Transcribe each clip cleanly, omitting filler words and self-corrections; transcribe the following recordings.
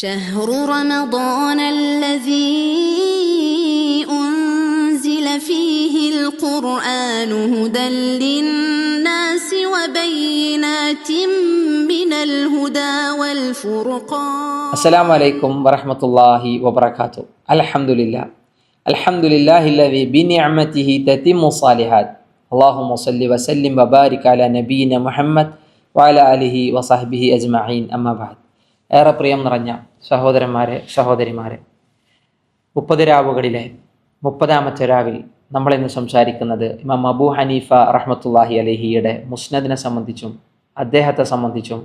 شهر رمضان الذي أنزل فيه القرآن هدى للناس وبينات من الهدى والفرقان. السلام عليكم ورحمة الله وبركاته. الحمد لله الذي بنعمته تتم الصالحات. اللهم صل وسلم وبارك على نبينا محمد وعلى آله وصحبه أجمعين. أما بعد. ഏറെ പ്രിയം നിറഞ്ഞ സഹോദരന്മാരെ, സഹോദരിമാരെ, 30 രാവുകളിലെ 30ാമത്തെ രാവിൽ നമ്മളിന്ന് സംസാരിക്കുന്നത് ഇമാം അബൂ ഹനീഫ റഹ്മത്തുള്ളാഹി അലൈഹിയുടെ മുസ്നദിനെ സംബന്ധിച്ചും അദ്ദേഹത്തെ സംബന്ധിച്ചും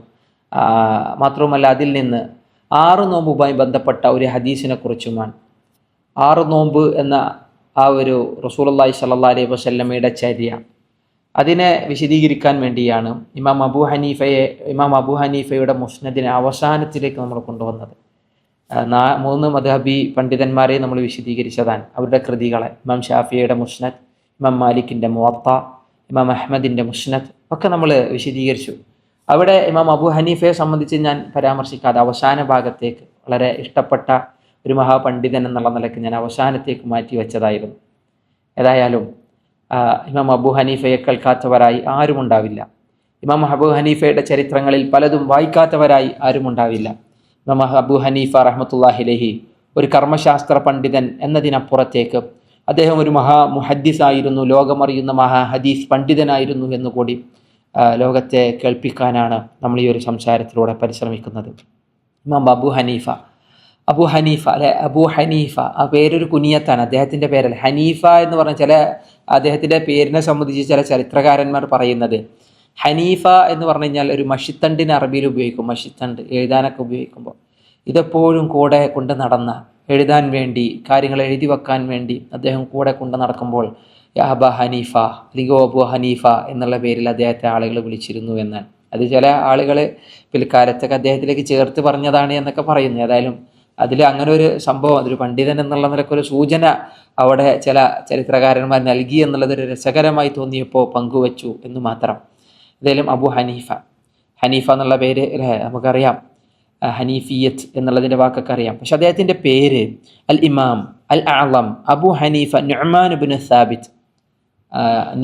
മാത്രവുമല്ല അതിൽ നിന്ന് 6 നോമ്പുമായി ബന്ധപ്പെട്ട ഒരു ഹദീസിനെ കുറിച്ചുമാണ്. 6 നോമ്പ് എന്ന ആ ഒരു റസൂലുള്ളാഹി സ്വല്ലല്ലാഹി അലൈഹി വസല്ലമയുടെ ചര്യ, അതിനെ വിശദീകരിക്കാൻ വേണ്ടിയാണ് ഇമാം അബൂ ഹനീഫയുടെ മുസ്നദിനെ അവസാനത്തിലേക്ക് നമ്മൾ കൊണ്ടുവന്നത്. 3 മദ്ഹബി പണ്ഡിതന്മാരെ നമ്മൾ വിശദീകരിച്ചതാണ്, അവരുടെ കൃതികളെ. ഇമാം ഷാഫിയുടെ മുസ്നദ്, ഇമാം മാലിക്കിൻ്റെ മുവത്ത, ഇമാം അഹ്മദിൻ്റെ മുസ്നദ് ഒക്കെ നമ്മൾ വിശദീകരിച്ചു. അവിടെ ഇമാം അബൂ ഹനീഫയെ സംബന്ധിച്ച് ഞാൻ പരാമർശിക്കാതെ അവസാന ഭാഗത്തേക്ക്, വളരെ ഇഷ്ടപ്പെട്ട ഒരു മഹാപണ്ഡിതൻ എന്നുള്ള നിലയ്ക്ക് ഞാൻ അവസാനത്തേക്ക് മാറ്റി വെച്ചതായിരുന്നു. ഏതായാലും ഇമാം അബൂ ഹനീഫയെ കേൾക്കാത്തവരായി ആരുമുണ്ടാവില്ല. ഇമാം അബൂ ഹനീഫയുടെ ചരിത്രങ്ങളിൽ പലതും വായിക്കാത്തവരായി ആരുമുണ്ടാവില്ല. ഇമാം അബൂ ഹനീഫ റഹ്മത്തുള്ളാഹി അലൈഹി ഒരു കർമ്മശാസ്ത്ര പണ്ഡിതൻ എന്നതിനപ്പുറത്തേക്ക് അദ്ദേഹം ഒരു മുഹദ്ദിസായിരുന്നു, ലോകമറിയുന്ന ഹദീസ് പണ്ഡിതനായിരുന്നു എന്നുകൂടി ലോകത്തെ കേൾപ്പിക്കാനാണ് നമ്മൾ ഈ ഒരു സംസാരത്തിലൂടെ പരിശ്രമിക്കുന്നത്. ഇമാം അബൂ ഹനീഫ അല്ലെ, അബൂ ഹനീഫ, ആ പേരൊരു കുനിയത്താണ്, അദ്ദേഹത്തിൻ്റെ പേരല്ല. ഹനീഫ എന്ന് പറഞ്ഞ അദ്ദേഹത്തിൻ്റെ പേരിനെ സംബന്ധിച്ച് ചില ചരിത്രകാരന്മാർ പറയുന്നത്, ഹനീഫ എന്ന് പറഞ്ഞു കഴിഞ്ഞാൽ ഒരു മഷിത്തണ്ടിന് അറബിയിൽ ഉപയോഗിക്കും. മഷിത്തണ്ട് എഴുതാനൊക്കെ ഉപയോഗിക്കുമ്പോൾ ഇതെപ്പോഴും കൂടെ കൊണ്ട് നടന്ന, എഴുതാൻ വേണ്ടി, കാര്യങ്ങൾ എഴുതി വെക്കാൻ വേണ്ടി അദ്ദേഹം കൂടെ കൊണ്ട് നടക്കുമ്പോൾ യാ അബാ ഹനീഫ അല്ലെങ്കിൽ അബൂ ഹനീഫ എന്നുള്ള പേരിൽ അദ്ദേഹത്തെ ആളുകൾ വിളിച്ചിരുന്നു എന്നാണ്. അത് ചില ആളുകൾ പിൽക്കാലത്തൊക്കെ അദ്ദേഹത്തിലേക്ക് ചേർത്ത് പറഞ്ഞതാണ് എന്നൊക്കെ പറയുന്നു. ഏതായാലും അതിൽ അങ്ങനെ ഒരു സംഭവം, അതൊരു പണ്ഡിതൻ എന്നുള്ള നിലക്കൊരു സൂചന അവിടെ ചില ചരിത്രകാരന്മാർ നൽകി എന്നുള്ളതൊരു രസകരമായി തോന്നിയപ്പോൾ പങ്കുവച്ചു എന്ന് മാത്രം. ഏതായാലും അബൂ ഹനീഫ എന്നുള്ള പേര് നമുക്കറിയാം, ഹനീഫിയത്ത് എന്നുള്ളതിൻ്റെ വാക്കൊക്കെ അറിയാം. പക്ഷെ അദ്ദേഹത്തിൻ്റെ പേര് അൽ ഇമാം അൽ അഅ്ലം അബൂ ഹനീഫ നുഅ്മാൻ ഇബ്നു സാബിത്ത്,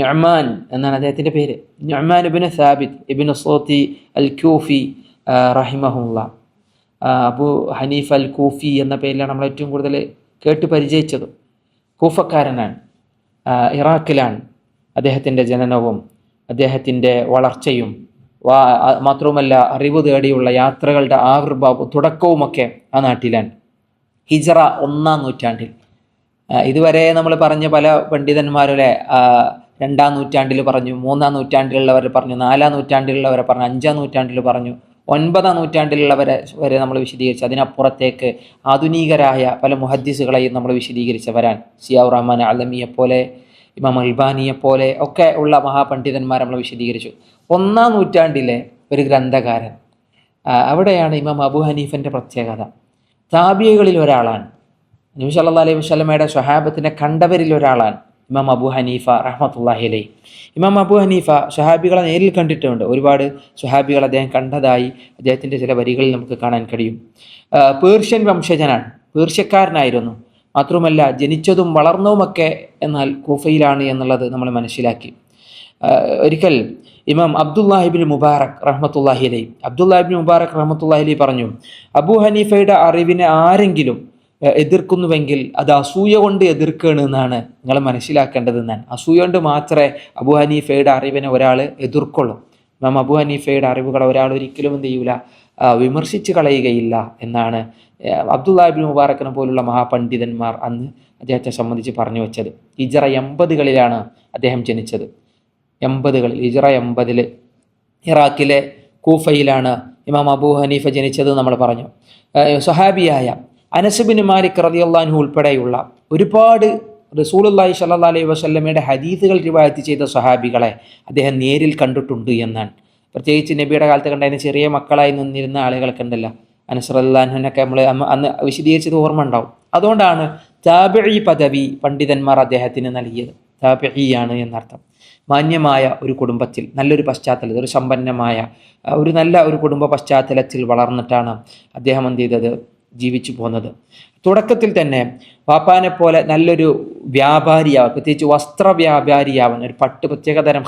നുഅ്മാൻ എന്നാണ് അദ്ദേഹത്തിൻ്റെ പേര്. നുഅ്മാൻ ഇബ്നു സാബിത്ത് ഇബ്നു സൗത്തി അൽ കൂഫി റഹിമഹുല്ലാ. അബൂ ഹനീഫ അൽ കൂഫി എന്ന പേരിലാണ് നമ്മൾ ഏറ്റവും കൂടുതൽ കേട്ട് പരിചയിച്ചത്. കൂഫക്കാരനാണ്, ഇറാഖിലാണ് അദ്ദേഹത്തിൻ്റെ ജനനവും അദ്ദേഹത്തിൻ്റെ വളർച്ചയും. മാത്രവുമല്ല അറിവ് തേടിയുള്ള യാത്രകളുടെ ആവിർഭാവവും തുടക്കവുമൊക്കെ ആ നാട്ടിലാണ്. ഹിജ്റ 1-ാം നൂറ്റാണ്ടിൽ. ഇതുവരെ നമ്മൾ പറഞ്ഞ പല പണ്ഡിതന്മാരുടെ 2-ാം നൂറ്റാണ്ടിൽ പറഞ്ഞു, 3-ാം നൂറ്റാണ്ടിലുള്ളവരെ പറഞ്ഞു, 4-ാം നൂറ്റാണ്ടിലുള്ളവരെ പറഞ്ഞു, 5-ാം നൂറ്റാണ്ടിൽ പറഞ്ഞു, 9-ാം നൂറ്റാണ്ടിലുള്ളവരെ വരെ നമ്മൾ വിശദീകരിച്ചു. അതിനപ്പുറത്തേക്ക് ആധുനികരായ പല മുഹദ്ദിസുകളെയും നമ്മൾ വിശദീകരിച്ചവരാണ്. സിയാഉർ റഹ്മാൻ അലമിയെപ്പോലെ, ഇമാം അൽബാനിയെപ്പോലെ ഒക്കെ ഉള്ള മഹാപണ്ഡിതന്മാരെ നമ്മൾ വിശദീകരിച്ചു. 1-ാം നൂറ്റാണ്ടിലെ ഒരു ഗ്രന്ഥകാരൻ, അവിടെയാണ് ഇമാം അബൂ ഹനീഫൻ്റെ പ്രത്യേകത. താബിഈകളിൽ ഒരാളാണ്, നബി സല്ലല്ലാഹു അലൈഹി വസല്ലമയുടെ സ്വഹാബത്തിനെ കണ്ടവരിൽ ഒരാളാണ് ഇമാം അബൂ ഹനീഫ റഹ്മത്തുള്ളാഹി അലൈഹി. ഇമാം അബൂ ഹനീഫ സ്വഹാബികളെ നേരിൽ കണ്ടിട്ടുണ്ട്. ഒരുപാട് സ്വഹാബികൾ അദ്ദേഹം കണ്ടതായി അദ്ദേഹത്തിൻ്റെ ചില വരികളിൽ നമുക്ക് കാണാൻ കഴിയും. പേർഷ്യൻ വംശജനാണ്, പേർഷ്യക്കാരനായിരുന്നു. മാത്രമല്ല ജനിച്ചതും വളർന്നതുമൊക്കെ എന്നാൽ കൂഫയിലാണ് എന്നുള്ളത് നമ്മൾ മനസ്സിലാക്കി. ഒരിക്കൽ ഇമാം അബ്ദുല്ലാഹിബ്നു മുബാറക് റഹ്മത്തുള്ളാഹി അലൈഹി പറഞ്ഞു, അബൂ ഹനീഫയുടെ അറിവിനെ ആരെങ്കിലും എതിർക്കുന്നുവെങ്കിൽ അത് അസൂയ കൊണ്ട് എതിർക്കുകയാണ് എന്നാണ് നിങ്ങൾ മനസ്സിലാക്കേണ്ടതെന്നാണ്. അസൂയ കൊണ്ട് മാത്രമേ അബൂ ഹനീഫയുടെ അറിവിനെ ഒരാൾ എതിർക്കുള്ളൂ. ഇമാം അബൂ ഹനീഫയുടെ അറിവുകൾ ഒരാൾ ഒരിക്കലും എന്ത് ചെയ്യൂല, വിമർശിച്ച് കളയുകയില്ല എന്നാണ് അബ്ദുല്ലാഹിബ്നു മുബാറക്കിനെ പോലുള്ള മഹാപണ്ഡിതന്മാർ അന്ന് അദ്ദേഹത്തെ സംബന്ധിച്ച് പറഞ്ഞു വെച്ചത്. ഹിജ്റ 80-കളിലാണ് അദ്ദേഹം ജനിച്ചത്. 80-കളിൽ, ഹിജ്റ 80-ൽ ഇറാഖിലെ കൂഫയിലാണ് ഇമാം അബൂ ഹനീഫ ജനിച്ചത് നമ്മൾ പറഞ്ഞു. സ്വഹാബിയായ അനസ് ബിൻ മാലിക് റളിയല്ലാഹു അൻഹു ഉൾപ്പെടെയുള്ള ഒരുപാട് റസൂലുള്ളാഹി സ്വല്ലല്ലാഹു അലൈഹി വസല്ലമയുടെ ഹദീസുകൾ റിവായത്ത് ചെയ്ത സ്വഹാബികളെ അദ്ദേഹം നേരിൽ കണ്ടിട്ടുണ്ട് എന്നാണ്. പ്രത്യേകിച്ച് നബിയുടെ കാലത്ത് കണ്ടതിന് ചെറിയ മക്കളായി നിന്നിരുന്ന ആളുകളൊക്കെ ഉണ്ടല്ലോ, അനസ് റളിയല്ലാഹു അൻഹുവിനൊക്കെ നമ്മൾ അന്ന് വിശദീകരിച്ചത് ഓർമ്മ ഉണ്ടാവും. അതുകൊണ്ടാണ് താബിഈ പദവി പണ്ഡിതന്മാർ അദ്ദേഹത്തിന് നൽകിയത്. താബിഈയാണ് എന്നർത്ഥം. മാന്യമായ ഒരു കുടുംബത്തിൽ, നല്ലൊരു പശ്ചാത്തലത്തിൽ, ഒരു സമ്പന്നമായ ഒരു നല്ല ഒരു കുടുംബ പശ്ചാത്തലത്തിൽ വളർന്നിട്ടാണ് അദ്ദേഹം എന്ത് ചെയ്തത്, ജീവിച്ചു പോന്നത്. തുടക്കത്തിൽ തന്നെ വാപ്പാനെ പോലെ നല്ലൊരു വ്യാപാരിയാവാൻ, പ്രത്യേകിച്ച് വസ്ത്ര വ്യാപാരിയാവാൻ, ഒരു പട്ട് പ്രത്യേകതരം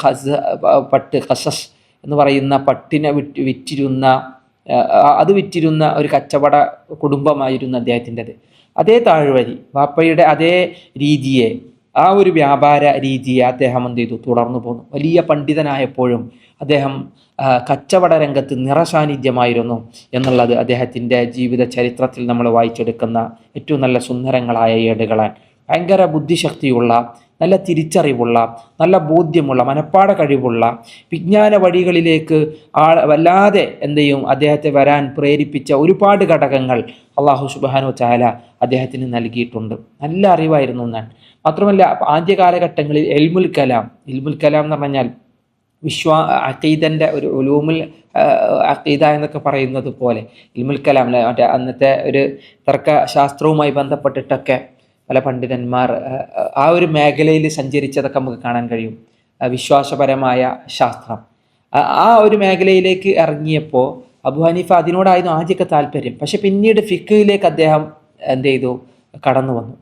പട്ട് ഖസസ് എന്ന് പറയുന്ന പട്ടിനെ വിറ്റിരുന്ന ഒരു കച്ചവട കുടുംബമായിരുന്നു അദ്ദേഹത്തിൻ്റെത്. അതേ താഴ്വഴി, വാപ്പയുടെ അതേ രീതിയെ, ആ ഒരു വ്യാപാര രീതിയെ അദ്ദേഹം എന്ത് ചെയ്തു, തുടർന്നു പോന്നു. വലിയ പണ്ഡിതനായപ്പോഴും അദ്ദേഹം കച്ചവട രംഗത്ത് നിറസാന്നിധ്യമായിരുന്നു എന്നുള്ളത് അദ്ദേഹത്തിൻ്റെ ജീവിത ചരിത്രത്തിൽ നമ്മൾ വായിച്ചെടുക്കുന്ന ഏറ്റവും നല്ല സുന്ദരങ്ങളായ ഏടുകളാണ്. ഭയങ്കര ബുദ്ധിശക്തിയുള്ള, നല്ല തിരിച്ചറിവുള്ള, നല്ല ബോധ്യമുള്ള, മനപ്പാട കഴിവുള്ള, വിജ്ഞാന വഴികളിലേക്ക് വല്ലാതെ എന്ത് ചെയ്യും അദ്ദേഹത്തെ വരാൻ പ്രേരിപ്പിച്ച ഒരുപാട് ഘടകങ്ങൾ അള്ളാഹു സുബ്ഹാനഹു വതആല അദ്ദേഹത്തിന് നൽകിയിട്ടുണ്ട്. നല്ല അറിവായിരുന്നു എന്നാണ്. മാത്രമല്ല ആദ്യ കാലഘട്ടങ്ങളിൽ ഇൽമുൽ കലാം എന്ന് പറഞ്ഞാൽ അഖീദൻ്റെ ഒരു ഉലൂമുൽ അഖീദ എന്നൊക്കെ പറയുന്നത് പോലെ ഇൽമുൽ കലാം, മറ്റേ അന്നത്തെ ഒരു തർക്കശാസ്ത്രവുമായി ബന്ധപ്പെട്ടിട്ടൊക്കെ പല പണ്ഡിതന്മാർ ആ ഒരു മേഖലയിൽ സഞ്ചരിച്ചതൊക്കെ നമുക്ക് കാണാൻ കഴിയും. വിശ്വാസപരമായ ശാസ്ത്രം, ആ ഒരു മേഖലയിലേക്ക് ഇറങ്ങിയപ്പോൾ അബൂ ഹനീഫ അതിനോടായിരുന്നു ആദ്യമൊക്കെ താല്പര്യം. പക്ഷെ പിന്നീട് ഫിഖ്ഹിലേക്ക് അദ്ദേഹം എന്ത് ചെയ്തു, കടന്നു വന്നു.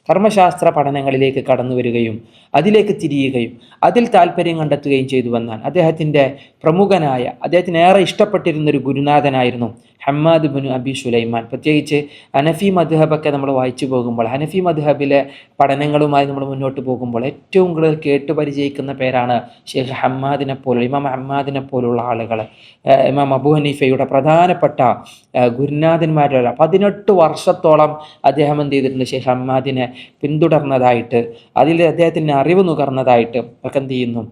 കർമ്മശാസ്ത്ര പഠനങ്ങളിലേക്ക് കടന്നു വരികയും അതിലേക്ക് തിരിയുകയും അതിൽ താല്പര്യം കണ്ടെത്തുകയും ചെയ്തു വന്നാൽ അദ്ദേഹത്തിൻ്റെ പ്രമുഖനായ, അദ്ദേഹത്തിന് ഏറെ ഇഷ്ടപ്പെട്ടിരുന്നൊരു ഗുരുനാഥനായിരുന്നു ഹമ്മാദ് ബിൻ അബി സുലൈമാൻ. പ്രത്യേകിച്ച് ഹനഫി മദ്ഹബൊക്കെ നമ്മൾ വായിച്ചു പോകുമ്പോൾ, ഹനഫി മദ്ഹബിലെ പഠനങ്ങളുമായി നമ്മൾ മുന്നോട്ട് പോകുമ്പോൾ ഏറ്റവും കൂടുതൽ കേട്ടുപരിചയിക്കുന്ന പേരാണ് ഷെയ്ഖ് ഹമ്മാദിനെ പോലുള്ള, ഇമാം ഹമ്മാദിനെ പോലുള്ള ആളുകൾ. ഇമാം അബൂ ഹനീഫയുടെ പ്രധാനപ്പെട്ട ഗുരുനാഥന്മാരിലുള്ള 18 വർഷത്തോളം അദ്ദേഹം എന്ത് ചെയ്തിട്ടുണ്ട്, ഷെയ്ഖ് ഹമ്മാദിനെ പിന്തുടർന്നതായിട്ട്, അതിൽ അദ്ദേഹത്തിന് അറിവ് നുകർന്നതായിട്ട് ഒക്കെ എന്ത് ചെയ്യുന്നു,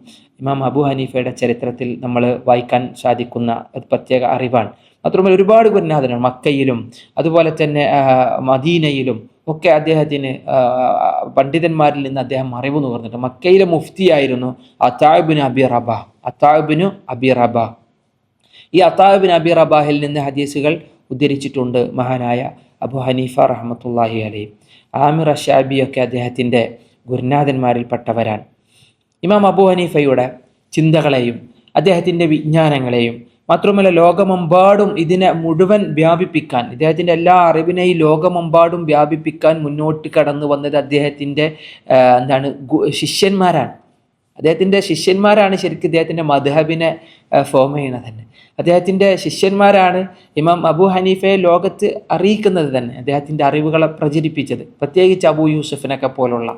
ഇമാം അബൂ ഹനീഫയുടെ ചരിത്രത്തിൽ നമ്മൾ വായിക്കാൻ സാധിക്കുന്ന ഒരു പ്രത്യേക അറിവാണ്. മാത്രമല്ല ഒരുപാട് ഗുരുനാഥനാണ്. മക്കയിലും അതുപോലെ തന്നെ മദീനയിലും ഒക്കെ അദ്ദേഹത്തിന് പണ്ഡിതന്മാരിൽ നിന്ന് അദ്ദേഹം അറിവ് നുകർന്നിട്ട്. മക്കയിലെ മുഫ്തിയായിരുന്നു അത്താഇബ്നു അബി റബാഹ്. ഈ അത്താഇബ്നു അബി റബാഹിൽ നിന്ന് ഹദീസുകൾ ഉദ്ധരിച്ചിട്ടുണ്ട് മഹാനായ അബൂ ഹനീഫ റഹ്മത്തുള്ളാഹി അലൈഹി. ആമിർ അശ്ശാബിയൊക്കെ അദ്ദേഹത്തിൻ്റെ ഗുരുനാഥന്മാരിൽപ്പെട്ടവരാണ്. ഇമാം അബൂ ഹനീഫയുടെ ചിന്തകളെയും അദ്ദേഹത്തിൻ്റെ വിജ്ഞാനങ്ങളെയും മാത്രമല്ല ലോകമെമ്പാടും ഇതിനെ മുഴുവൻ വ്യാപിപ്പിക്കാൻ, ഇദ്ദേഹത്തിൻ്റെ എല്ലാ അറിവിനെയും ലോകമെമ്പാടും വ്യാപിപ്പിക്കാൻ മുന്നോട്ട് കടന്നു വന്നത് അദ്ദേഹത്തിൻ്റെ ശിഷ്യന്മാരാണ്. അദ്ദേഹത്തിൻ്റെ ശിഷ്യന്മാരാണ് ശരിക്കും ഇദ്ദേഹത്തിൻ്റെ മദ്ഹബിനെ ഫോം ചെയ്യുന്നത് തന്നെ. അദ്ദേഹത്തിൻ്റെ ശിഷ്യന്മാരാണ് ഇമാം അബൂ ഹനീഫയെ ലോകത്ത് അറിയിക്കുന്നത് തന്നെ, അദ്ദേഹത്തിൻ്റെ അറിവുകളെ പ്രചരിപ്പിച്ചത്. പ്രത്യേകിച്ച് അബൂ യൂസുഫിനൊക്കെ പോലുള്ള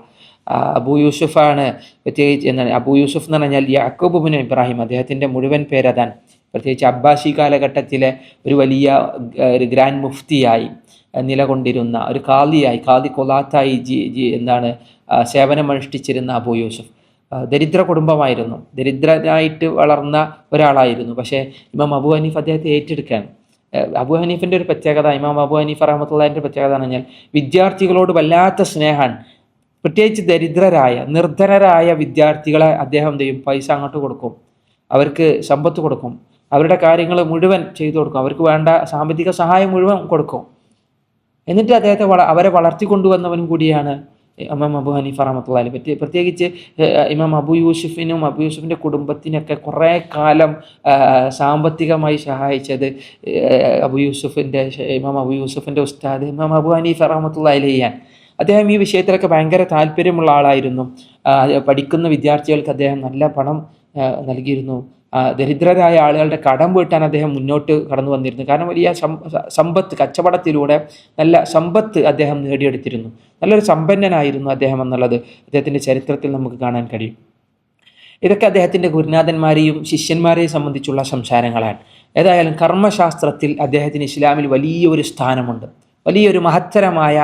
അബൂ യൂസുഫാണ്. പ്രത്യേകിച്ച് അബൂ യൂസുഫ് എന്ന് പറഞ്ഞാൽ യാക്കൂബ് ഇബ്നു ഇബ്രാഹിം, അദ്ദേഹത്തിൻ്റെ മുഴുവൻ പേരതാണ്. പ്രത്യേകിച്ച് അബ്ബാസി കാലഘട്ടത്തിലെ ഒരു വലിയ ഒരു ഗ്രാൻഡ് മുഫ്തിയായി നിലകൊണ്ടിരുന്ന ഒരു ഖാദി കൊലാത്തായി സേവനമനുഷ്ഠിച്ചിരുന്ന അബൂ യൂസുഫ് ദരിദ്ര കുടുംബമായിരുന്നു, ദരിദ്രനായിട്ട് വളർന്ന ഒരാളായിരുന്നു. പക്ഷേ ഇമാം അബൂ ഹനീഫ് അദ്ദേഹത്തെ ഏറ്റെടുക്കുകയാണ്. അബൂ ഹനീഫിൻ്റെ ഒരു പ്രത്യേകത, ഇമാം അബൂ ഹനീഫ റഹ്മത്തുള്ളാഹിൻ്റെ പ്രത്യേകത എന്ന് പറഞ്ഞാൽ വിദ്യാർത്ഥികളോട് വല്ലാത്ത സ്നേഹമാണ്. പ്രത്യേകിച്ച് ദരിദ്രരായ നിർധനരായ വിദ്യാർത്ഥികളെ അദ്ദേഹം എന്ത് ചെയ്യും, പൈസ അങ്ങോട്ട് കൊടുക്കും, അവർക്ക് സമ്പത്ത് കൊടുക്കും, അവരുടെ കാര്യങ്ങൾ മുഴുവൻ ചെയ്തു കൊടുക്കും, അവർക്ക് വേണ്ട സാമ്പത്തിക സഹായം മുഴുവൻ കൊടുക്കും. എന്നിട്ട് അദ്ദേഹത്തെ അവരെ വളർത്തിക്കൊണ്ടുവന്നവനും കൂടിയാണ് ഇമാം അബൂ ഹനീഫ റഹ്മത്തുള്ളാഹി അലൈഹി. പ്രത്യേകിച്ച് ഇമാം അബൂ യൂസുഫിൻ്റെ കുടുംബത്തിനൊക്കെ കുറേ കാലം സാമ്പത്തികമായി സഹായിച്ചത് ഇമാം അബൂ യൂസുഫിൻ്റെ ഉസ്താദ് ഇമാം അബൂ ഹനീഫ റഹ്മത്തുള്ളാഹി അലൈഹിയാണ്. അദ്ദേഹം ഈ വിഷയത്തിലൊക്കെ ഭയങ്കര താല്പര്യമുള്ള ആളായിരുന്നു. പഠിക്കുന്ന വിദ്യാർത്ഥികൾക്ക് അദ്ദേഹം നല്ല പണം നൽകിയിരുന്നു. ദരിദ്രരായ ആളുകളുടെ കടം വീട്ടാൻ അദ്ദേഹം മുന്നോട്ട് കടന്നു വന്നിരുന്നു. കാരണം വലിയ സമ്പത്ത്, കച്ചവടത്തിലൂടെ നല്ല സമ്പത്ത് അദ്ദേഹം നേടിയെടുത്തിരുന്നു. നല്ലൊരു സമ്പന്നനായിരുന്നു അദ്ദേഹം എന്നുള്ളത് അദ്ദേഹത്തിൻ്റെ ചരിത്രത്തിൽ നമുക്ക് കാണാൻ കഴിയും. ഇതൊക്കെ അദ്ദേഹത്തിൻ്റെ ഗുരുനാഥന്മാരെയും ശിഷ്യന്മാരെയും സംബന്ധിച്ചുള്ള സംസാരങ്ങളാണ്. ഏതായാലും കർമ്മശാസ്ത്രത്തിൽ അദ്ദേഹത്തിന് ഇസ്ലാമിൽ വലിയൊരു സ്ഥാനമുണ്ട്, വലിയൊരു മഹത്തരമായ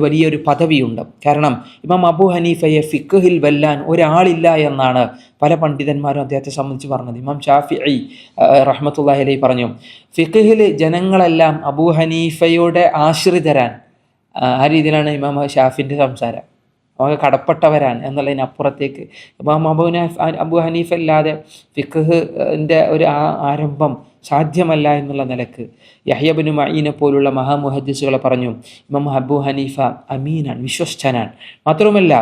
വലിയൊരു പദവിയുണ്ട്. കാരണം ഇമാം അബൂ ഹനീഫയെ ഫിഖ്ഹിൽ വെല്ലാൻ ഒരാളില്ല എന്നാണ് പല പണ്ഡിതന്മാരും അദ്ദേഹത്തെ സംബന്ധിച്ച് പറഞ്ഞത്. ഇമാം ഷാഫിഈ റഹ്മത്തുള്ളാഹി അലൈഹി പറഞ്ഞു, ഫിഖ്ഹിൽ ജനങ്ങളെല്ലാം അബൂ ഹനീഫയുടെ ആശ്രിതരാൻ. ആ രീതിയിലാണ് ഇമാം ഷാഫിൻ്റെ സംസാരം. നമുക്ക് കടപ്പെട്ടവരാണ് എന്നുള്ളതിനപ്പുറത്തേക്ക് ഇമാം അബൂ ഹനീഫ അല്ലാതെ ഫിഖ്ഹിൻ്റെ ഒരു ആരംഭം സാധ്യമല്ല എന്നുള്ള നിലക്ക് യഹ്യ ഇബ്നു മഈനെ പോലുള്ള മഹാമുഹദ്ദിസുകളെ പറഞ്ഞു, ഇമാം അബൂ ഹനീഫ അമീനാണ്, വിശ്വസ്തനാണ്. മാത്രവുമല്ല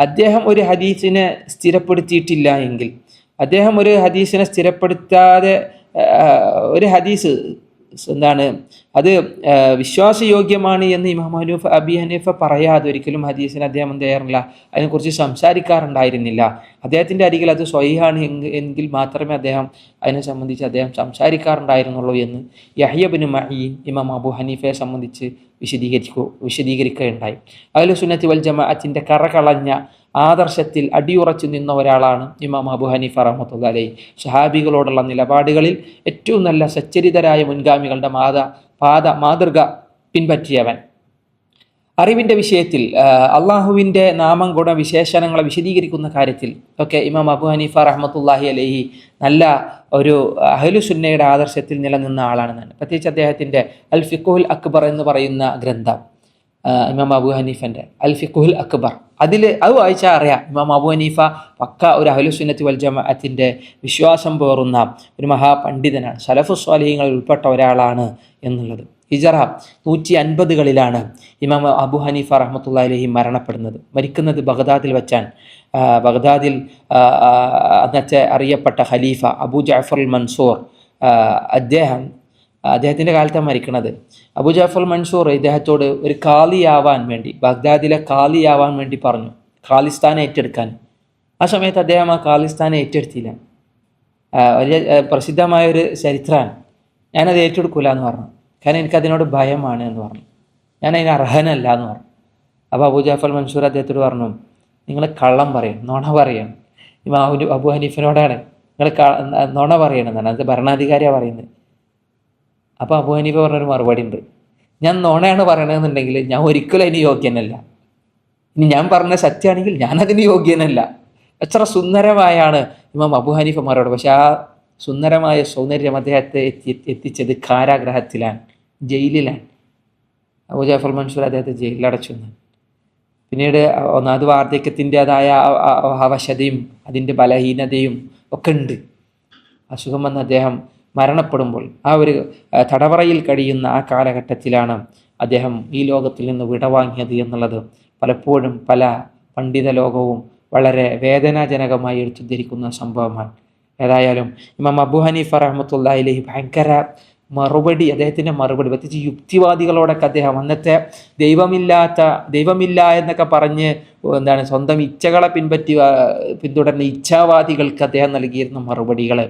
അദ്ദേഹം ഒരു ഹദീസിനെ സ്ഥിരപ്പെടുത്തിയിട്ടില്ല എങ്കിൽ, അദ്ദേഹം ഒരു ഹദീസിനെ സ്ഥിരപ്പെടുത്താതെ ഒരു ഹദീസ് എന്താണ് അത് വിശ്വാസയോഗ്യമാണ് എന്ന് ഇമാം അബി ഹനീഫ പറയാതെ ഒരിക്കലും ഹദീസിന് അദ്ദേഹം എന്ത് ചെയ്യാറില്ല, അതിനെക്കുറിച്ച് സംസാരിക്കാറുണ്ടായിരുന്നില്ല. അദ്ദേഹത്തിൻ്റെ അരികിൽ അത് സ്വഹീഹാണ് എങ്കിൽ മാത്രമേ അദ്ദേഹം അതിനെ സംബന്ധിച്ച് അദ്ദേഹം സംസാരിക്കാറുണ്ടായിരുന്നുള്ളൂ എന്ന് യഹ്യ ഇബ്നു മഈൻ ഇമാം അബൂ ഹനീഫയെ സംബന്ധിച്ച് വിശദീകരിക്കുകയുണ്ടായി. അഹ്ലു സുന്നത്തി വൽ ജമാഅത്തിൻ്റെ കറകളഞ്ഞ ആദർശത്തിൽ അടിയുറച്ചു നിന്ന ഒരാളാണ് ഇമാം അബൂ ഹനീഫ റഹ്മത്തുള്ളാഹി അലൈഹി. സ്വഹാബികളോടുള്ള നിലപാടുകളിൽ ഏറ്റവും നല്ല സച്ചരിതരായ മുൻഗാമികളുടെ മാതൃക പിൻപറ്റിയവൻ. അറിവിൻ്റെ വിഷയത്തിൽ അള്ളാഹുവിൻ്റെ നാമം ഗുണ വിശേഷണങ്ങളെ വിശദീകരിക്കുന്ന കാര്യത്തിൽ ഒക്കെ ഇമാം അബൂ ഹനീഫ റഹ്മത്തുള്ളാഹി അലൈഹി നല്ല ഒരു അഹ്ലു സുന്നയുടെ ആദർശത്തിൽ നിലനിന്ന ആളാണെന്നാണ്. പ്രത്യേകിച്ച് അദ്ദേഹത്തിൻ്റെ അൽ ഫിഖ്ഹുൽ അക്ബർ എന്ന് പറയുന്ന ഗ്രന്ഥം, ഇമാം അബൂ ഹനീഫൻ്റെ അൽ ഫിഖ്ഹുൽ അക്ബർ, അത് വായിച്ചാൽ അറിയാം ഇമാം അബൂ ഹനീഫ പക്ക ഒരു അഹ്ലു സുന്നത്തി വൽ ജമാഅത്തിൻ്റെ വിശ്വാസം പേറുന്ന ഒരു മഹാപണ്ഡിതനാണ്, സലഫു സ്വാലിഹീങ്ങളിൽ ഉൾപ്പെട്ട ഒരാളാണ് എന്നുള്ളത്. ഹിജറ 150കളിലാണ് ഇമാം അബൂ ഹനീഫ റഹ്മത്തുള്ളാഹി അലൈഹി മരണപ്പെടുന്നത്. മരിക്കുന്നത് ബഗ്ദാദിൽ വെച്ചാണ്. ബഗ്ദാദിൽ അന്നത്തെ അറിയപ്പെട്ട ഖലീഫ അബൂ ജഅഫർ അൽ മൻസൂർ, അദ്ദേഹത്തിൻ്റെ കാലത്താണ് മരിക്കുന്നത്. അബൂ ജഅഫർ മൻസൂർ ഇദ്ദേഹത്തോട് ഒരു കാളിയാവാൻ വേണ്ടി, ബഗ്ദാദിലെ കാളിയാവാൻ വേണ്ടി പറഞ്ഞു, ഖാലിസ്ഥാനെ ഏറ്റെടുക്കാൻ. ആ സമയത്ത് അദ്ദേഹം ആ ഖാലിസ്ഥാനെ ഏറ്റെടുത്തില്ല. വലിയ പ്രസിദ്ധമായൊരു ചരിത്രമാണ്. ഞാനത് ഏറ്റെടുക്കില്ല എന്ന് പറഞ്ഞു. കാരണം എനിക്കതിനോട് ഭയമാണ് എന്ന് പറഞ്ഞു. ഞാൻ അതിന് അർഹനല്ല എന്ന് പറഞ്ഞു. അപ്പോൾ അബൂ ജഅഫർ മൻസൂർ അദ്ദേഹത്തോട് പറഞ്ഞു, നിങ്ങൾ കള്ളം പറയും, നുണ പറയണം. ഇമാം അബൂ ഹനീഫിനോടാണ് നിങ്ങൾ നുണ പറയണമെന്നാണ്, അത് ഭരണാധികാരിയാണ് പറയുന്നത്. അപ്പോൾ അബൂ ഹനീഫ പറഞ്ഞൊരു മറുപടി ഉണ്ട്, ഞാൻ നുണയാണ് പറയണമെന്നുണ്ടെങ്കിൽ ഞാൻ ഒരിക്കലും അതിന് യോഗ്യനല്ല. ഇനി ഞാൻ പറഞ്ഞ സത്യമാണെങ്കിൽ ഞാനതിന് യോഗ്യനല്ല. എത്ര സുന്ദരമായാണ് ഇമാം അബൂ ഹനീഫ മറുപടി. പക്ഷെ ആ സുന്ദരമായ സൗന്ദര്യം അദ്ദേഹത്തെ എത്തിച്ചത് കാരാഗ്രഹത്തിലാണ്, ജയിലിലാണ്. അബൂ ജഅഫർ മൻസൂർ അദ്ദേഹത്തെ ജയിലിലടച്ചു. പിന്നീട് ഒന്നാമത് വാർദ്ധക്യത്തിൻ്റെതായ അവശതയും അതിൻ്റെ ബലഹീനതയും ഒക്കെ ഉണ്ട്. അസുഖം വന്ന് അദ്ദേഹം മരണപ്പെടുമ്പോൾ ആ ഒരു തടവറയിൽ കഴിയുന്ന ആ കാലഘട്ടത്തിലാണ് അദ്ദേഹം ഈ ലോകത്തിൽ നിന്ന് വിടവാങ്ങിയത് എന്നുള്ളത് പലപ്പോഴും പല പണ്ഡിത ലോകവും വളരെ വേദനാജനകമായി എടുത്തുദ്ധരിക്കുന്ന സംഭവമാണ്. ഏതായാലും ഇമാം അബൂ ഹനീഫ റഹ്മത്തുള്ളാഹി അലൈഹി ഭയങ്കര മറുപടി, അദ്ദേഹത്തിൻ്റെ മറുപടി, പ്രത്യേകിച്ച് യുക്തിവാദികളോടൊക്കെ അദ്ദേഹം അന്നത്തെ ദൈവമില്ല എന്നൊക്കെ പറഞ്ഞ് എന്താണ് സ്വന്തം ഇച്ഛകളെ പിന്തുടർന്ന ഇച്ഛാവാദികൾക്ക് അദ്ദേഹം നൽകിയിരുന്ന മറുപടികൾ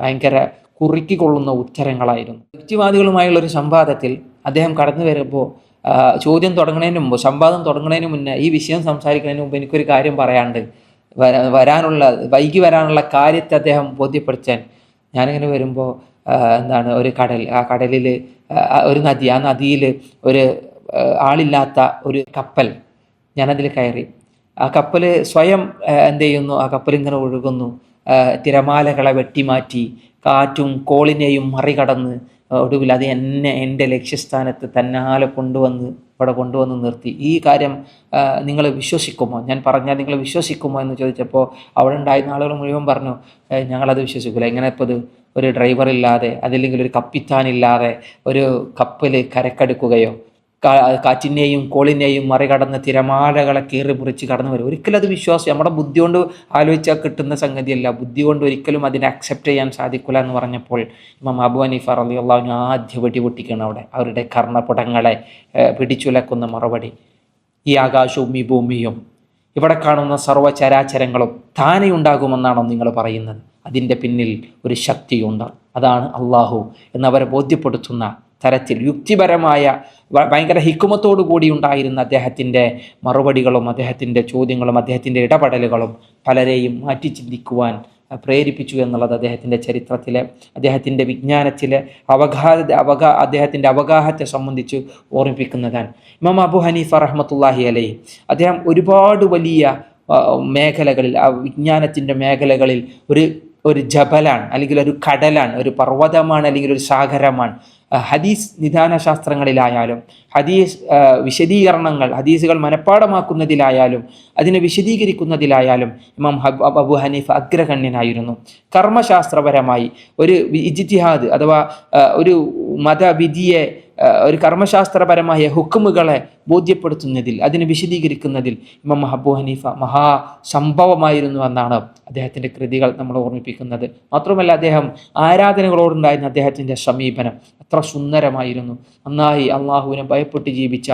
ഭയങ്കര കുറുക്കിക്കൊള്ളുന്ന ഉത്തരങ്ങളായിരുന്നു. യുക്തിവാദികളുമായുള്ളൊരു സംവാദത്തിൽ അദ്ദേഹം കടന്നു വരുമ്പോൾ ചോദ്യം തുടങ്ങുന്നതിന് മുമ്പ്, സംവാദം തുടങ്ങുന്നതിന് മുന്നേ, ഈ വിഷയം സംസാരിക്കുന്നതിന് മുമ്പ് എനിക്കൊരു കാര്യം പറയാണ്ട്, വൈകി വരാനുള്ള കാര്യത്തെ അദ്ദേഹം ബോധ്യപ്പെടുത്താൻ. ഞാനിങ്ങനെ വരുമ്പോൾ എന്താണ് ഒരു കടൽ, ആ കടലിൽ ഒരു നദി, ആ നദിയിൽ ഒരു ആളില്ലാത്ത ഒരു കപ്പൽ, ഞാനതിൽ കയറി. ആ കപ്പൽ സ്വയം എന്ത് ചെയ്യുന്നു, ആ കപ്പൽ ഇങ്ങനെ ഒഴുകുന്നു, തിരമാലകളെ വെട്ടിമാറ്റി കാറ്റും കോളിനെയും മറികടന്ന് ഒടുവിൽ അത് എൻ്റെ ലക്ഷ്യസ്ഥാനത്ത് തന്നാലെ ഇവിടെ കൊണ്ടുവന്ന് നിർത്തി. ഈ കാര്യം നിങ്ങൾ വിശ്വസിക്കുമോ, ഞാൻ പറഞ്ഞാൽ നിങ്ങൾ വിശ്വസിക്കുമോ എന്ന് ചോദിച്ചപ്പോൾ അവിടെ ഉണ്ടായിരുന്ന ആളുകൾ മുഴുവൻ പറഞ്ഞു, ഞങ്ങളത് വിശ്വസിക്കില്ല. എങ്ങനെ ഇപ്പോൾ ഇത് ഒരു ഡ്രൈവറില്ലാതെ അതല്ലെങ്കിൽ ഒരു കപ്പിത്താനില്ലാതെ ഒരു കപ്പൽ കരക്കടുക്കുകയോ കാറ്റിനെയും കോളിനെയും മറികടന്ന് തിരമാലകളെ കീറി മുറിച്ച് കടന്നു വരും? ഒരിക്കലും അത് വിശ്വാസം നമ്മുടെ ബുദ്ധി കൊണ്ട് ആലോചിച്ചാൽ കിട്ടുന്ന സംഗതിയല്ല. ബുദ്ധി കൊണ്ട് ഒരിക്കലും അതിനെ അക്സെപ്റ്റ് ചെയ്യാൻ സാധിക്കില്ല എന്ന് പറഞ്ഞപ്പോൾ ഇമാം അബൂ ഹനീഫ റളിയല്ലാഹു അൻഹു ആദ്യം വെടിപൊട്ടിക്കണം അവിടെ, അവരുടെ കർണപുടങ്ങളെ പിടിച്ചുലക്കുന്ന മറുപടി. ഈ ആകാശവും ഈ ഭൂമിയും ഇവിടെ കാണുന്ന സർവ്വചരാചരങ്ങളും താനെ ഉണ്ടാകുമെന്നാണോ നിങ്ങൾ പറയുന്നത്? അതിൻ്റെ പിന്നിൽ ഒരു ശക്തിയുണ്ട്, അതാണ് അള്ളാഹു എന്നവരെ ബോധ്യപ്പെടുത്തുന്ന തരത്തിൽ യുക്തിപരമായ ഭയങ്കര ഹിക്കുമത്തോടു കൂടി ഉണ്ടായിരുന്ന അദ്ദേഹത്തിൻ്റെ മറുപടികളും അദ്ദേഹത്തിൻ്റെ ചോദ്യങ്ങളും അദ്ദേഹത്തിൻ്റെ ഇടപെടലുകളും പലരെയും മാറ്റി ചിന്തിക്കുവാൻ പ്രേരിപ്പിച്ചു എന്നുള്ളത് അദ്ദേഹത്തിൻ്റെ ചരിത്രത്തിലെ, അദ്ദേഹത്തിൻ്റെ വിജ്ഞാനത്തിലെ അദ്ദേഹത്തിൻ്റെ അവഗാഹത്തെ സംബന്ധിച്ച് ഓർമ്മിപ്പിക്കുന്നതാണ്. ഇമാം അബൂ ഹനീഫ റഹ്മത്തുള്ളാഹി അലൈഹി അദ്ദേഹം ഒരുപാട് വലിയ മേഖലകളിൽ, ആ വിജ്ഞാനത്തിൻ്റെ മേഖലകളിൽ ഒരു ജബലാണ്, അല്ലെങ്കിൽ ഒരു കടലാണ്, ഒരു പർവ്വതമാണ്, അല്ലെങ്കിൽ ഒരു സാഗരമാണ്. ഹദീസ് നിദാന ശാസ്ത്രങ്ങളിലായാലും ഹദീസ് വിശദീകരണങ്ങൾ, ഹദീസുകൾ മനഃപ്പാടമാക്കുന്നതിലായാലും അതിനെ വിശദീകരിക്കുന്നതിലായാലും ഇമാം അബൂ ഹനീഫ അഗ്രഗണ്യനായിരുന്നു. കർമ്മശാസ്ത്രപരമായി ഒരു ഇജ്തിഹാദ് അഥവാ ഒരു മതവിധിയെ ഒരു കർമ്മശാസ്ത്രപരമായ ഹുക്കുമുകളെ ബോധ്യപ്പെടുത്തുന്നതിൽ, അതിനെ വിശദീകരിക്കുന്നതിൽ ഇമാം അബൂ ഹനീഫ മഹാസംഭവമായിരുന്നു എന്നാണ് അദ്ദേഹത്തിൻ്റെ കൃതികൾ നമ്മൾ ഓർമ്മിപ്പിക്കുന്നത്. മാത്രമല്ല അദ്ദേഹം ആരാധനകളോടുണ്ടായിരുന്ന അദ്ദേഹത്തിൻ്റെ സമീപനം അത്ര സുന്ദരമായിരുന്നു. നന്നായി അള്ളാഹുവിനെ ഭയപ്പെട്ട് ജീവിച്ച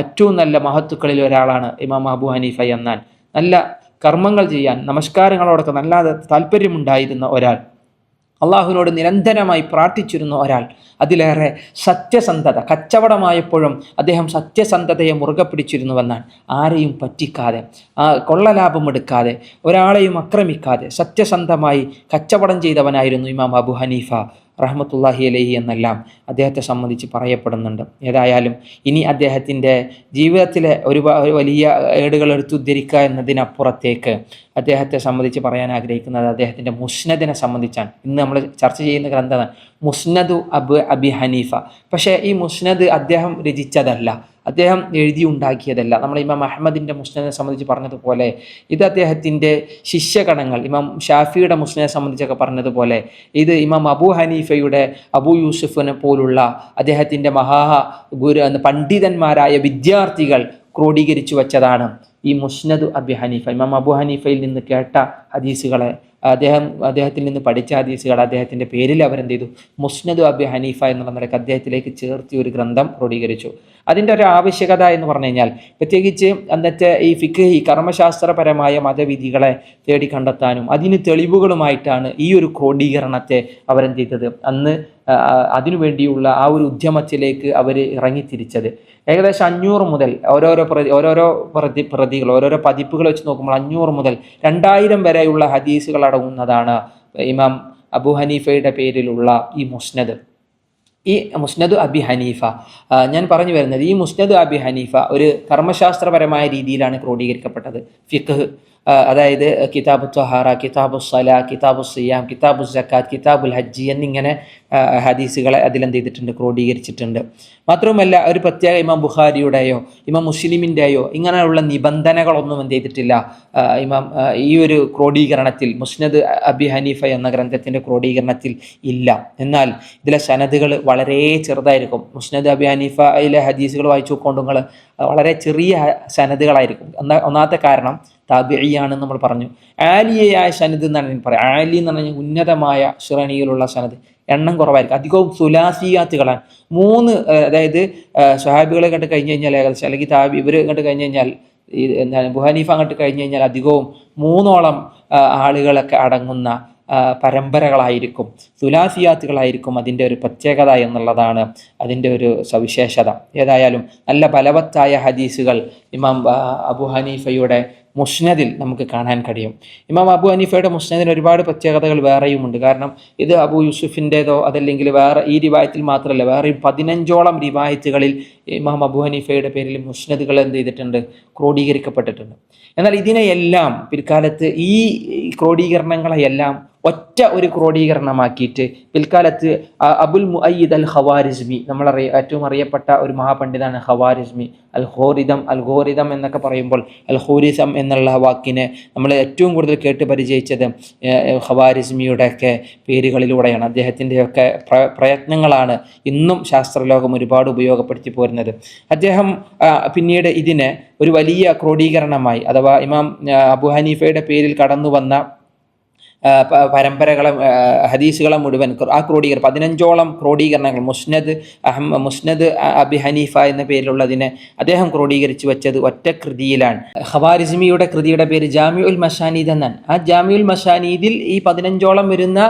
ഏറ്റവും നല്ല മഹത്തുക്കളിൽ ഒരാളാണ് ഇമാം അബൂ ഹനീഫ എന്നാൽ. നല്ല കർമ്മങ്ങൾ ചെയ്യാൻ, നമസ്കാരങ്ങളോടൊക്കെ നല്ല താല്പര്യമുണ്ടായിരുന്ന ഒരാൾ, അള്ളാഹുവിനോട് നിരന്തരമായി പ്രാർത്ഥിച്ചിരുന്ന ഒരാൾ, അതിലേറെ സത്യസന്ധത, കച്ചവടമായപ്പോഴും അദ്ദേഹം സത്യസന്ധതയെ മുറുകെ പിടിച്ചിരുന്നുവെന്നാണ്. ആരെയും പറ്റിക്കാതെ, കൊള്ളലാഭം എടുക്കാതെ, ഒരാളെയും ആക്രമിക്കാതെ സത്യസന്ധമായി കച്ചവടം ചെയ്തവനായിരുന്നു ഇമാം അബൂ ഹനീഫ റഹ്മത്തുള്ളാഹി അലൈഹി എന്നെല്ലാം അദ്ദേഹത്തെ സംബന്ധിച്ച് പറയപ്പെടുന്നുണ്ട്. ഏതായാലും ഇനി അദ്ദേഹത്തിൻ്റെ ജീവിതത്തിലെ ഒരു വലിയ ഏടുകൾ എടുത്തുദ്ധരിക്കുക എന്നതിനപ്പുറത്തേക്ക് അദ്ദേഹത്തെ സംബന്ധിച്ച് പറയാൻ ആഗ്രഹിക്കുന്നത് അദ്ദേഹത്തിൻ്റെ മുസ്നദിനെ സംബന്ധിച്ചാണ്. ഇന്ന് നമ്മൾ ചർച്ച ചെയ്യുന്ന ഗ്രന്ഥമാണ് മുസ്നദു അബി ഹനീഫ. പക്ഷേ ഈ മുസ്നദ് അദ്ദേഹം രചിച്ചതല്ല, അദ്ദേഹം എഴുതിയുണ്ടാക്കിയതല്ല. നമ്മൾ ഇമാം അഹ്മദിൻ്റെ മുസ്നദിനെ സംബന്ധിച്ച് പറഞ്ഞതുപോലെ ഇത് അദ്ദേഹത്തിൻ്റെ ശിഷ്യഗണങ്ങൾ, ഇമാം ഷാഫിയുടെ മുസ്നദിനെ സംബന്ധിച്ചൊക്കെ പറഞ്ഞതുപോലെ ഇത് ഇമാം അബൂ ഹനീഫയുടെ അബൂ യൂസുഫിനെ പോലുള്ള അദ്ദേഹത്തിൻ്റെ പണ്ഡിതന്മാരായ വിദ്യാർത്ഥികൾ ക്രോഡീകരിച്ചു വച്ചതാണ് ഈ മുസ്നദു അബി ഹനീഫ. ഇമാം അബൂ ഹനീഫയിൽ നിന്ന് കേട്ട ഹദീസുകളെ, അദ്ദേഹത്തിൽ നിന്ന് പഠിച്ച ഹദീസുകൾ അദ്ദേഹത്തിൻ്റെ പേരിൽ അവരെന്ത് ചെയ്തു, മുസ്നദു അബി ഹനീഫ എന്നുള്ള നിലയ്ക്ക് അദ്ദേഹത്തിലേക്ക് ചേർത്തി ഒരു ഗ്രന്ഥം ക്രോഡീകരിച്ചു. അതിൻ്റെ ഒരു ആവശ്യകത എന്ന് പറഞ്ഞു കഴിഞ്ഞാൽ, പ്രത്യേകിച്ച് അന്നത്തെ ഈ ഫിഖ്, ഈ കർമ്മശാസ്ത്രപരമായ മതവിധികളെ തേടി കണ്ടെത്താനും അതിന് തെളിവുകളുമായിട്ടാണ് ഈ ഒരു ക്രോഡീകരണത്തെ അവരെന്ത് ചെയ്തത്, അന്ന് അതിനുവേണ്ടിയുള്ള ആ ഒരു ഉദ്യമത്തിലേക്ക് അവർ ഇറങ്ങിത്തിരിച്ചത്. ഏകദേശം 500 മുതൽ ഓരോരോ പതിപ്പുകൾ വെച്ച് നോക്കുമ്പോൾ 500 മുതൽ 2000 വരെയുള്ള ഹദീസുകൾ അടങ്ങുന്നതാണ് ഇമാം അബൂ ഹനീഫയുടെ പേരിലുള്ള ഈ മുസ്നദ്. ഈ മുസ്നദ് അബി ഹനീഫ, ഞാൻ പറഞ്ഞു വരുന്നത് ഈ മുസ്നദ് അബി ഹനീഫ ഒരു കർമ്മശാസ്ത്രപരമായ രീതിയിലാണ് ക്രോഡീകരിക്കപ്പെട്ടത്. ഫിഖ്, അതായത് കിതാബു ത്വഹാറ, കിതാബു സ്വലാ, കിതാബു സിയാം, കിതാബു സക്കാത്ത്, കിതാബുൽ ഹജ്ജ് എന്നിങ്ങനെ ഹദീസുകളെ അതിലെന്ത് ചെയ്തിട്ടുണ്ട്, ക്രോഡീകരിച്ചിട്ടുണ്ട്. മാത്രവുമല്ല ഒരു പ്രത്യേക ഇമാം ബുഖാരിയുടെയോ ഇമാം മുസ്ലിമിൻ്റെയോ ഇങ്ങനെയുള്ള നിബന്ധനകളൊന്നും എന്ത് ചെയ്തിട്ടില്ല ഈ ഒരു ക്രോഡീകരണത്തിൽ, മുസ്നദ് അബി ഹനീഫ എന്ന ഗ്രന്ഥത്തിൻ്റെ ക്രോഡീകരണത്തിൽ ഇല്ല. എന്നാൽ ഇതിലെ സനദുകൾ വളരെ ചെറുതായിരിക്കും. മുസ്നദ് അബി ഹനീഫയിലെ ഹദീസുകൾ വായിച്ചു നോക്കൊണ്ടുങ്ങൾ വളരെ ചെറിയ സനദുകളായിരിക്കും. ഒന്നാമത്തെ കാരണം താബിഈയാണെന്ന് നമ്മൾ പറഞ്ഞു. ആലിയയായ സനദ് എന്നാണ് പറയാം. ആലി എന്ന് പറഞ്ഞാൽ ഉന്നതമായ ശ്രേണിയിലുള്ള സനദ്, എണ്ണം കുറവായിരിക്കും. അധികവും സുലാസിയാത്തുകളാണ്. 3, അതായത് സ്വഹാബികളെ കണ്ട് കഴിഞ്ഞ് കഴിഞ്ഞാൽ ഏകദേശം, അല്ലെങ്കിൽ താബി ഇവർ കണ്ട് കഴിഞ്ഞ് കഴിഞ്ഞാൽ, എന്താണ് ബുഹനീഫ അങ്ങോട്ട് കഴിഞ്ഞ് കഴിഞ്ഞാൽ അധികവും 3ഓളം ആളുകളൊക്കെ അടങ്ങുന്ന പരമ്പരകളായിരിക്കും, സുലാസിയാത്തുകളായിരിക്കും അതിൻ്റെ ഒരു പ്രത്യേകത എന്നുള്ളതാണ് അതിൻ്റെ ഒരു സവിശേഷത. ഏതായാലും നല്ല ബലവത്തായ ഹദീസുകൾ ഇമാം അബൂ ഹനീഫയുടെ മുസ്നദിൽ നമുക്ക് കാണാൻ കഴിയും. ഇമാം അബൂ ഹനീഫയുടെ മുസ്നദിന് ഒരുപാട് പ്രത്യേകതകൾ വേറെയുമുണ്ട്. കാരണം ഇത് അബൂ യൂസുഫിൻ്റേതോ അതല്ലെങ്കിൽ വേറെ ഈ റിവായത്തിൽ മാത്രമല്ല, വേറെയും 15ഓളം റിവായത്തുകളിൽ ഇമാം അബൂ ഹനീഫയുടെ പേരിൽ മുസ്നദുകൾ എന്ത് ചെയ്തിട്ടുണ്ട്, ക്രോഡീകരിക്കപ്പെട്ടിട്ടുണ്ട്. എന്നാൽ ഇതിനെയെല്ലാം പിൽക്കാലത്ത് ഈ ക്രോഡീകരണങ്ങളെയെല്ലാം ഒറ്റ ഒരു ക്രോഡീകരണമാക്കിയിട്ട് പിൽക്കാലത്ത് അബുൽ മുഅയ്യിദ് അൽ ഖവാരിസ്മി, ഏറ്റവും അറിയപ്പെട്ട ഒരു മഹാപണ്ഡിതാണ് ഖവാരിസ്മി. അൽഗോരിതം എന്നൊക്കെ പറയുമ്പോൾ ഖോരിസം എന്നുള്ള വാക്കിനെ നമ്മൾ ഏറ്റവും കൂടുതൽ കേട്ട് പരിചയിച്ചത് ഖവാരിസ്മിയുടെയൊക്കെ പേരുകളിലൂടെയാണ്. അദ്ദേഹത്തിൻ്റെയൊക്കെ പ്രയത്നങ്ങളാണ് ഇന്നും ശാസ്ത്രലോകം ഒരുപാട് ഉപയോഗപ്പെടുത്തി പോരുന്നത്. അദ്ദേഹം പിന്നീട് ഇതിനെ ഒരു വലിയ ക്രോഡീകരണമായി, അഥവാ ഇമാം അബൂ ഹനീഫയുടെ പേരിൽ കടന്നു വന്ന പരമ്പരകളെ, ഹദീസുകളെ മുഴുവൻ ആ 15ഓളം ക്രോഡീകരണങ്ങൾ, മുസ്നദ് അബി ഹനീഫ എന്ന പേരിലുള്ളതിനെ അദ്ദേഹം ക്രോഡീകരിച്ചു വെച്ചത് ഒറ്റ കൃതിയിലാണ്. ഖവാരിസ്മിയുടെ കൃതിയുടെ പേര് ജാമിഉൽ മസാനീദ് എന്നാണ്. ആ ജാമിഉൽ മസാനീദിൽ ഈ 15ഓളം വരുന്ന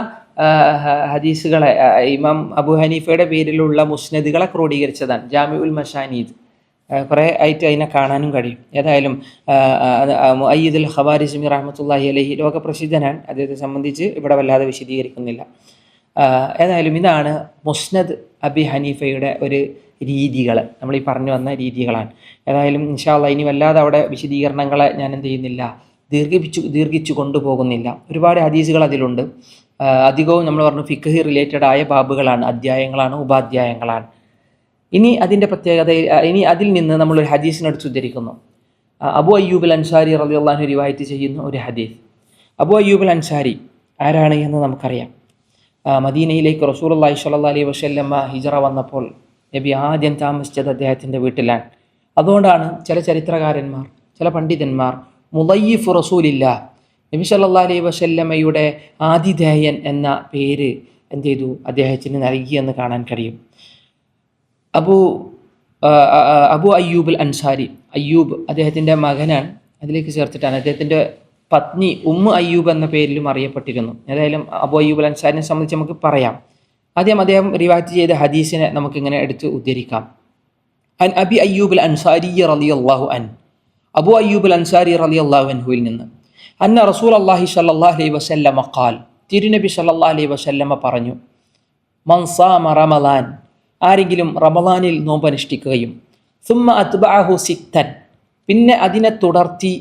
ഹദീസുകളെ, ഇമാം അബൂ ഹനീഫയുടെ പേരിലുള്ള മുസ്നദുകളെ ക്രോഡീകരിച്ചതാണ് ജാമിഉൽ മസാനീദ്. കുറേ ആയിട്ട് അതിനെ കാണാനും കഴിയും. ഏതായാലും മുഅയ്യിദ് അൽ ഖവാരിസ്മി റഹ്മത്തുള്ളാഹി അലൈഹി ലോകപ്രസിദ്ധനാണ്. അദ്ദേഹത്തെ സംബന്ധിച്ച് ഇവിടെ വല്ലാതെ വിശദീകരിക്കുന്നില്ല. ഏതായാലും ഇതാണ് മുസ്നദ് അബി ഹനീഫയുടെ ഒരു രീതികൾ, നമ്മൾ ഈ പറഞ്ഞു വന്ന രീതികളാണ്. ഏതായാലും ഇൻഷാ അല്ലാഹ് ഇനി വല്ലാതെ അവിടെ വിശദീകരണങ്ങളെ ഞാൻ എന്ത് ചെയ്യുന്നില്ല, ദീർഘിച്ചു കൊണ്ടുപോകുന്നില്ല. ഒരുപാട് ഹദീസുകൾ അതിലുണ്ട്. അധികവും നമ്മൾ പറഞ്ഞു ഫിഖ് റിലേറ്റഡ് ആയ ബാബുകളാണ്, അധ്യായങ്ങളാണ്, ഉപാധ്യായങ്ങളാണ്. ഇനി അതിൻ്റെ പ്രത്യേകത, ഇനി അതിൽ നിന്ന് നമ്മളൊരു ഹദീസിനെടുത്ത് ഉദ്ധരിക്കുന്നു. അബൂ അയ്യൂബ് അൽ അൻസാരി റളിയല്ലാഹു അൻഹു റിവായത്ത് ചെയ്യുന്ന ഒരു ഹദീസ്. അബൂ അയ്യൂബ് അൽ അൻസാരി ആരാണ് എന്ന് നമുക്കറിയാം. മദീനയിലേക്ക് റസൂലുള്ളാഹി സ്വല്ലല്ലാഹി അലൈഹി വസല്ലമ ഹിജറ വന്നപ്പോൾ നബി ആദ്യം താമസിച്ചത് അദ്ദേഹത്തിൻ്റെ വീട്ടിലാണ്. അതുകൊണ്ടാണ് ചില ചരിത്രകാരന്മാർ, ചില പണ്ഡിതന്മാർ മുളയ്യിഫ് റസൂലില്ല, നബി സല്ലല്ലാഹു അലൈഹി വസല്ലമയുടെ ആതിഥേയൻ എന്ന പേര് എന്ത് ചെയ്തു, അദ്ദേഹത്തിന് നൽകിയെന്ന് കാണാൻ കഴിയും. അബു അയ്യൂബ് അൽ അൻസാരി, അയ്യൂബ് അദ്ദേഹത്തിൻ്റെ മകനാണ്, അതിലേക്ക് ചേർത്തിട്ടാണ്. അദ്ദേഹത്തിൻ്റെ പത്നി ഉമ്മു അയ്യൂബ് എന്ന പേരിലും അറിയപ്പെട്ടിരുന്നു. ഏതായാലും അബു അയ്യൂബ് അൽ അൻസാരിനെ സംബന്ധിച്ച് നമുക്ക് പറയാം. ആദ്യം അദ്ദേഹം റിവായത്ത് ചെയ്ത ഹദീസിനെ നമുക്കിങ്ങനെ എടുത്ത് ഉദ്ധരിക്കാം. അൻ അബി അയ്യൂബ് അൽ അൻസാരി റളിയല്ലാഹു അൻ, അബു അയ്യൂബ് അൽ അൻസാരി റളിയല്ലാഹു അൻഹുവിൽ നിന്ന്, അന്ന റസൂലുള്ളാഹി സ്വല്ലല്ലാഹു അലൈഹി വസല്ലമ ഖാൽ, തിരുനബി സ്വല്ലല്ലാഹു അലൈഹി വസല്ലമ പറഞ്ഞു, മൻ സാമ റമളാൻ, ആരെങ്കിലും റമളാനിൽ നോമ്പ് അനുഷ്ഠിക്കുകയും സുമ്മ അത്ബഅഹു സിത്തൻ, പിന്നെ അതിനെ തുടർത്തി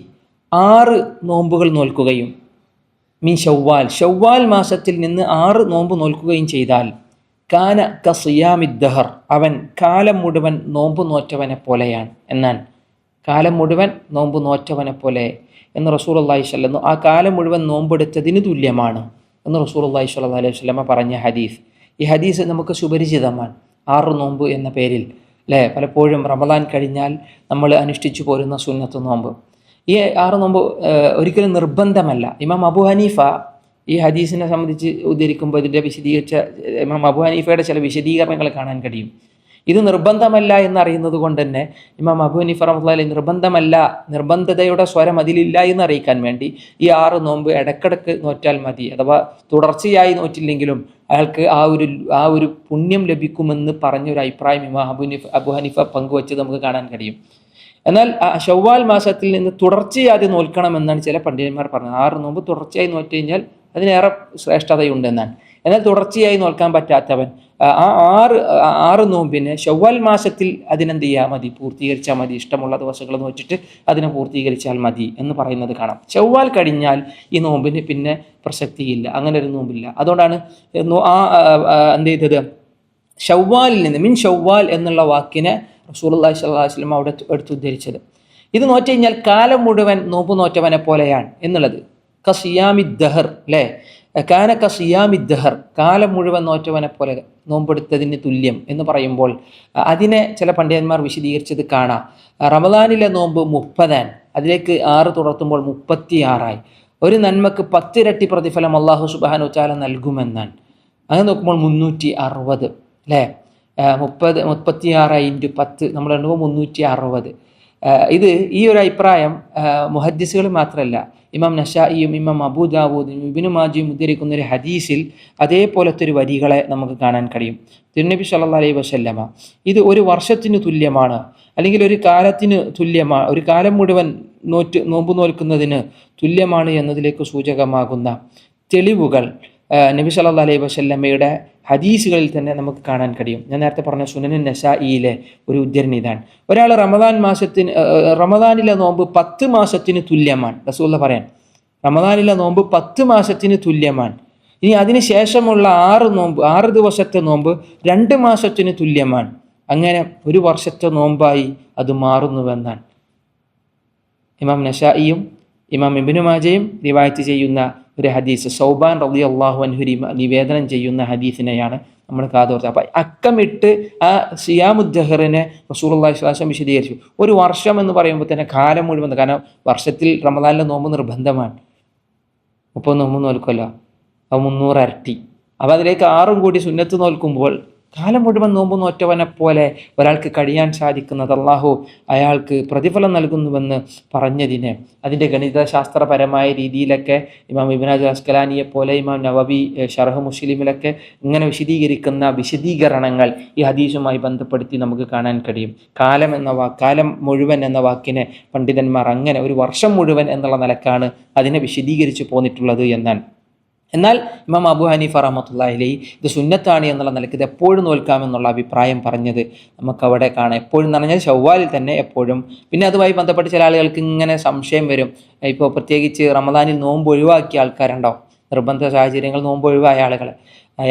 6 നോമ്പുകൾ നോൽക്കുകയും, മിൻ ഷവ്വാൽ, ഷവ്വാൽ മാസത്തിൽ നിന്ന് 6 നോമ്പ് നോൽക്കുകയും ചെയ്താൽ, കാന കസിയാമിദ്ദഹർ, അവൻ കാലം മുഴുവൻ നോമ്പ് നോറ്റവനെ പോലെയാണ് എന്നാണ്. കാലം മുഴുവൻ നോമ്പ് നോറ്റവനെ പോലെ എന്ന് റസൂലുള്ളാഹി സ്വല്ലല്ലാഹു, ആ കാലം മുഴുവൻ നോമ്പെടുത്തതിന് തുല്യമാണ് എന്ന് റസൂലുള്ളാഹി സ്വല്ലല്ലാഹു അലൈഹി വസല്ലമ പറഞ്ഞ ഹദീസ്. ഈ ഹദീസ് നമുക്ക് സുപരിചിതമാണ്, 6 നോമ്പ് എന്ന പേരിൽ അല്ലേ. പലപ്പോഴും റമളാൻ കഴിഞ്ഞാൽ നമ്മൾ അനുഷ്ഠിച്ചു പോരുന്ന സുന്നത്ത് നോമ്പ്. ഈ 6 നോമ്പ് ഒരിക്കലും നിർബന്ധമല്ല. ഇമാം അബു ഹനീഫ ഈ ഹദീസിനെ സംബന്ധിച്ച് ഉദ്ധരിക്കുമ്പോൾ ഇതിൻ്റെ ഇമാം അബു ഹനീഫയുടെ ചില വിശദീകരണങ്ങൾ കാണാൻ കഴിയും. ഇത് നിർബന്ധമല്ല എന്നറിയുന്നത് കൊണ്ട് തന്നെ ഇമാം അബു ഹനീഫ റഹ്മത്തുള്ളാഹി അലൈഹി നിർബന്ധമല്ല, നിർബന്ധതയുടെ സ്വരം അതിലില്ല എന്നറിയിക്കാൻ വേണ്ടി ഈ 6 നോമ്പ് ഇടക്കിടക്ക് നോറ്റാൽ മതി, അഥവാ തുടർച്ചയായി നോറ്റില്ലെങ്കിലും അയാൾക്ക് ആ ഒരു പുണ്യം ലഭിക്കുമെന്ന് പറഞ്ഞൊരു അഭിപ്രായം ഇമാം അബു ഹനീഫ പങ്കുവച്ചത് നമുക്ക് കാണാൻ കഴിയും. എന്നാൽ ഷവ്വാൽ മാസത്തിൽ നിന്ന് തുടർച്ചയായി നോൽക്കണമെന്നാണ് ചില പണ്ഡിതന്മാർ പറഞ്ഞത്. 6 നോമ്പ് തുടർച്ചയായി നോറ്റ് കഴിഞ്ഞാൽ അതിനേറെ ശ്രേഷ്ഠതയുണ്ടെന്നാണ്. എന്നാൽ തുടർച്ചയായി നോൽക്കാൻ പറ്റാത്തവൻ ആ 6 നോമ്പിനെ ഷവ്വാൽ മാസത്തിൽ അതിനെന്ത് ചെയ്യാൽ മതി, പൂർത്തീകരിച്ചാൽ മതി. ഇഷ്ടമുള്ള ദിവസങ്ങൾ നോറ്റിട്ട് അതിനെ പൂർത്തീകരിച്ചാൽ മതി എന്ന് പറയുന്നത് കാണാം. ഷവ്വാൽ കഴിഞ്ഞാൽ ഈ നോമ്പിന് പിന്നെ പ്രസക്തിയില്ല, അങ്ങനെ ഒരു നോമ്പില്ല. അതുകൊണ്ടാണ് എന്ത് ചെയ്തത്, ഷവ്വാലിൽ നിന്ന്, മിൻ ഷവ്വാൽ എന്നുള്ള വാക്കിനെ റസൂലുള്ളാഹി സ്വല്ലല്ലാഹു അലൈഹി വസല്ലം അവിടെ എടുത്തുദ്ധരിച്ചത്. ഇത് നോറ്റ് കഴിഞ്ഞാൽ കാലം മുഴുവൻ നോമ്പ് നോറ്റവനെ പോലെയാണ് എന്നുള്ളത്. കസിയാമിദ്ദഹർ അല്ലേ, കാന കസിയാമിദ്ദഹർ, കാലം മുഴുവൻ നോറ്റവനെ പോലെ, നോമ്പെടുത്തതിന് തുല്യം എന്ന് പറയുമ്പോൾ അതിനെ ചില പണ്ഡിതന്മാർ വിശദീകരിച്ചത് കാണാം. റമദാനിലെ നോമ്പ് 30, അതിലേക്ക് 6 തുടർത്തുമ്പോൾ 36. ഒരു നന്മക്ക് 10 ഇരട്ടി പ്രതിഫലം അല്ലാഹു സുബ്ഹാനഹു വ തആല നൽകുമെന്നാണ്. അങ്ങനെ നോക്കുമ്പോൾ 360 അല്ലേ, 36 × 10 നമ്മൾ എണ്ണുമ്പോൾ 360. ഇത് ഈ ഒരു അഭിപ്രായം മുഹദ്ദിസുകൾ മാത്രമല്ല, ഇമാം നശായിയും ഇമാം അബൂ ദാവൂദും ഇബ്നു മാജയും ഉദ്ധരിക്കുന്ന ഒരു ഹദീസിൽ അതേപോലത്തെ ഒരു വരികളെ നമുക്ക് കാണാൻ കഴിയും. തിരുനബി സല്ലല്ലാഹു അലൈഹി വസല്ലമ ഇത് ഒരു വർഷത്തിന് തുല്യമാണ്, അല്ലെങ്കിൽ ഒരു കാലത്തിന് തുല്യമാണ്, ഒരു കാലം മുഴുവൻ നോമ്പ് നോൽക്കുന്നതിന് തുല്യമാണ് എന്നതിലേക്ക് സൂചകമാകുന്ന തെളിവുകൾ നബി സല്ലല്ലാഹു അലൈഹി വസല്ലമയുടെ ഹദീസുകളിൽ തന്നെ നമുക്ക് കാണാൻ കഴിയും. ഞാൻ നേരത്തെ പറഞ്ഞ സുനനുൻ നസായിയിലെ ഒരു ഉദ്ധരണി ഇതാണ്. ഒരാൾ റമദാനിലെ നോമ്പ് 10 മാസത്തിന് തുല്യമാണ്. റസൂലുള്ളാഹി പറയാൻ, റമദാനിലെ നോമ്പ് 10 മാസത്തിന് തുല്യമാണ്. ഇനി അതിന് ശേഷമുള്ള 6 ദിവസത്തെ നോമ്പ് 2 മാസത്തിന് തുല്യമാണ്. അങ്ങനെ ഒരു വർഷത്തെ നോമ്പായി അത് മാറുന്നുവെന്നാണ് ഇമാം നസായിയും ഇമാം ഇബ്നു മാജയും റിവായത്ത് ചെയ്യുന്ന ഒരു ഹദീസ്. സൗബാൻ റളിയല്ലാഹു അൻഹു നിവേദനം ചെയ്യുന്ന ഹദീസിനെയാണ് നമ്മൾ കാതോർത്തത്. അപ്പം അക്കമിട്ട് ആ സിയാമുദ്ദഹറിനെ റസൂലുള്ളാഹി സ്വല്ലല്ലാഹു അലൈഹി വസല്ലം വിശദീകരിച്ചു. ഒരു വർഷം എന്ന് പറയുമ്പോൾ തന്നെ കാലം മുഴുവൻ, കാരണം വർഷത്തിൽ റമദാനിലെ നോമ്പ് നിർബന്ധമാണ്. 30 നോമ്പ് നോൽക്കുമല്ലോ, അത് 300 ഇരട്ടി. അപ്പം അതിലേക്ക് 6 കൂടി സുന്നത്ത് നോൽക്കുമ്പോൾ കാലം മുഴുവൻ നോമ്പ് നോറ്റവനെ പോലെ ഒരാൾക്ക് കഴിയാൻ സാധിക്കുന്നത് അല്ലാഹു അയാൾക്ക് പ്രതിഫലം നൽകുന്നുവെന്ന് പറഞ്ഞതിനെ അതിൻ്റെ ഗണിതശാസ്ത്രപരമായ രീതിയിലൊക്കെ ഇമാം ഇബ്നു ഹജർ അസ്കലാനിയെ പോലെ ഇമാം നവവി ശർഹ് മുസ്ലിമിലൊക്കെ ഇങ്ങനെ വിശദീകരിക്കുന്ന വിശദീകരണങ്ങൾ ഈ ഹദീസുമായി ബന്ധപ്പെടുത്തി നമുക്ക് കാണാൻ കഴിയും. കാലം മുഴുവൻ എന്ന വാക്കിനെ പണ്ഡിതന്മാർ അങ്ങനെ ഒരു വർഷം മുഴുവൻ എന്നുള്ള നിലക്കാണ് അതിനെ വിശദീകരിച്ചു പോന്നിട്ടുള്ളത് എന്നാണ്. എന്നാൽ ഇമാം അബൂ ഹനീഫ റഹ്മത്തുള്ളാഹി അലൈഹി ഇത് സുന്നത്താണ് എന്നുള്ള നിലയ്ക്ക് ഇത് എപ്പോഴും നോൽക്കാമെന്നുള്ള അഭിപ്രായം പറഞ്ഞത് നമുക്കവിടെ കാണാം. എപ്പോഴും എന്ന് പറഞ്ഞാൽ ഷവ്വാലിൽ തന്നെ എപ്പോഴും. പിന്നെ അതുമായി ബന്ധപ്പെട്ട് ചില ആളുകൾക്ക് ഇങ്ങനെ സംശയം വരും. ഇപ്പോൾ പ്രത്യേകിച്ച് റമദാനിൽ നോമ്പ് ഒഴിവാക്കിയ ആൾക്കാരുണ്ടാവും, നിർബന്ധ സാഹചര്യങ്ങൾ നോമ്പ് ഒഴിവായ ആളുകൾ,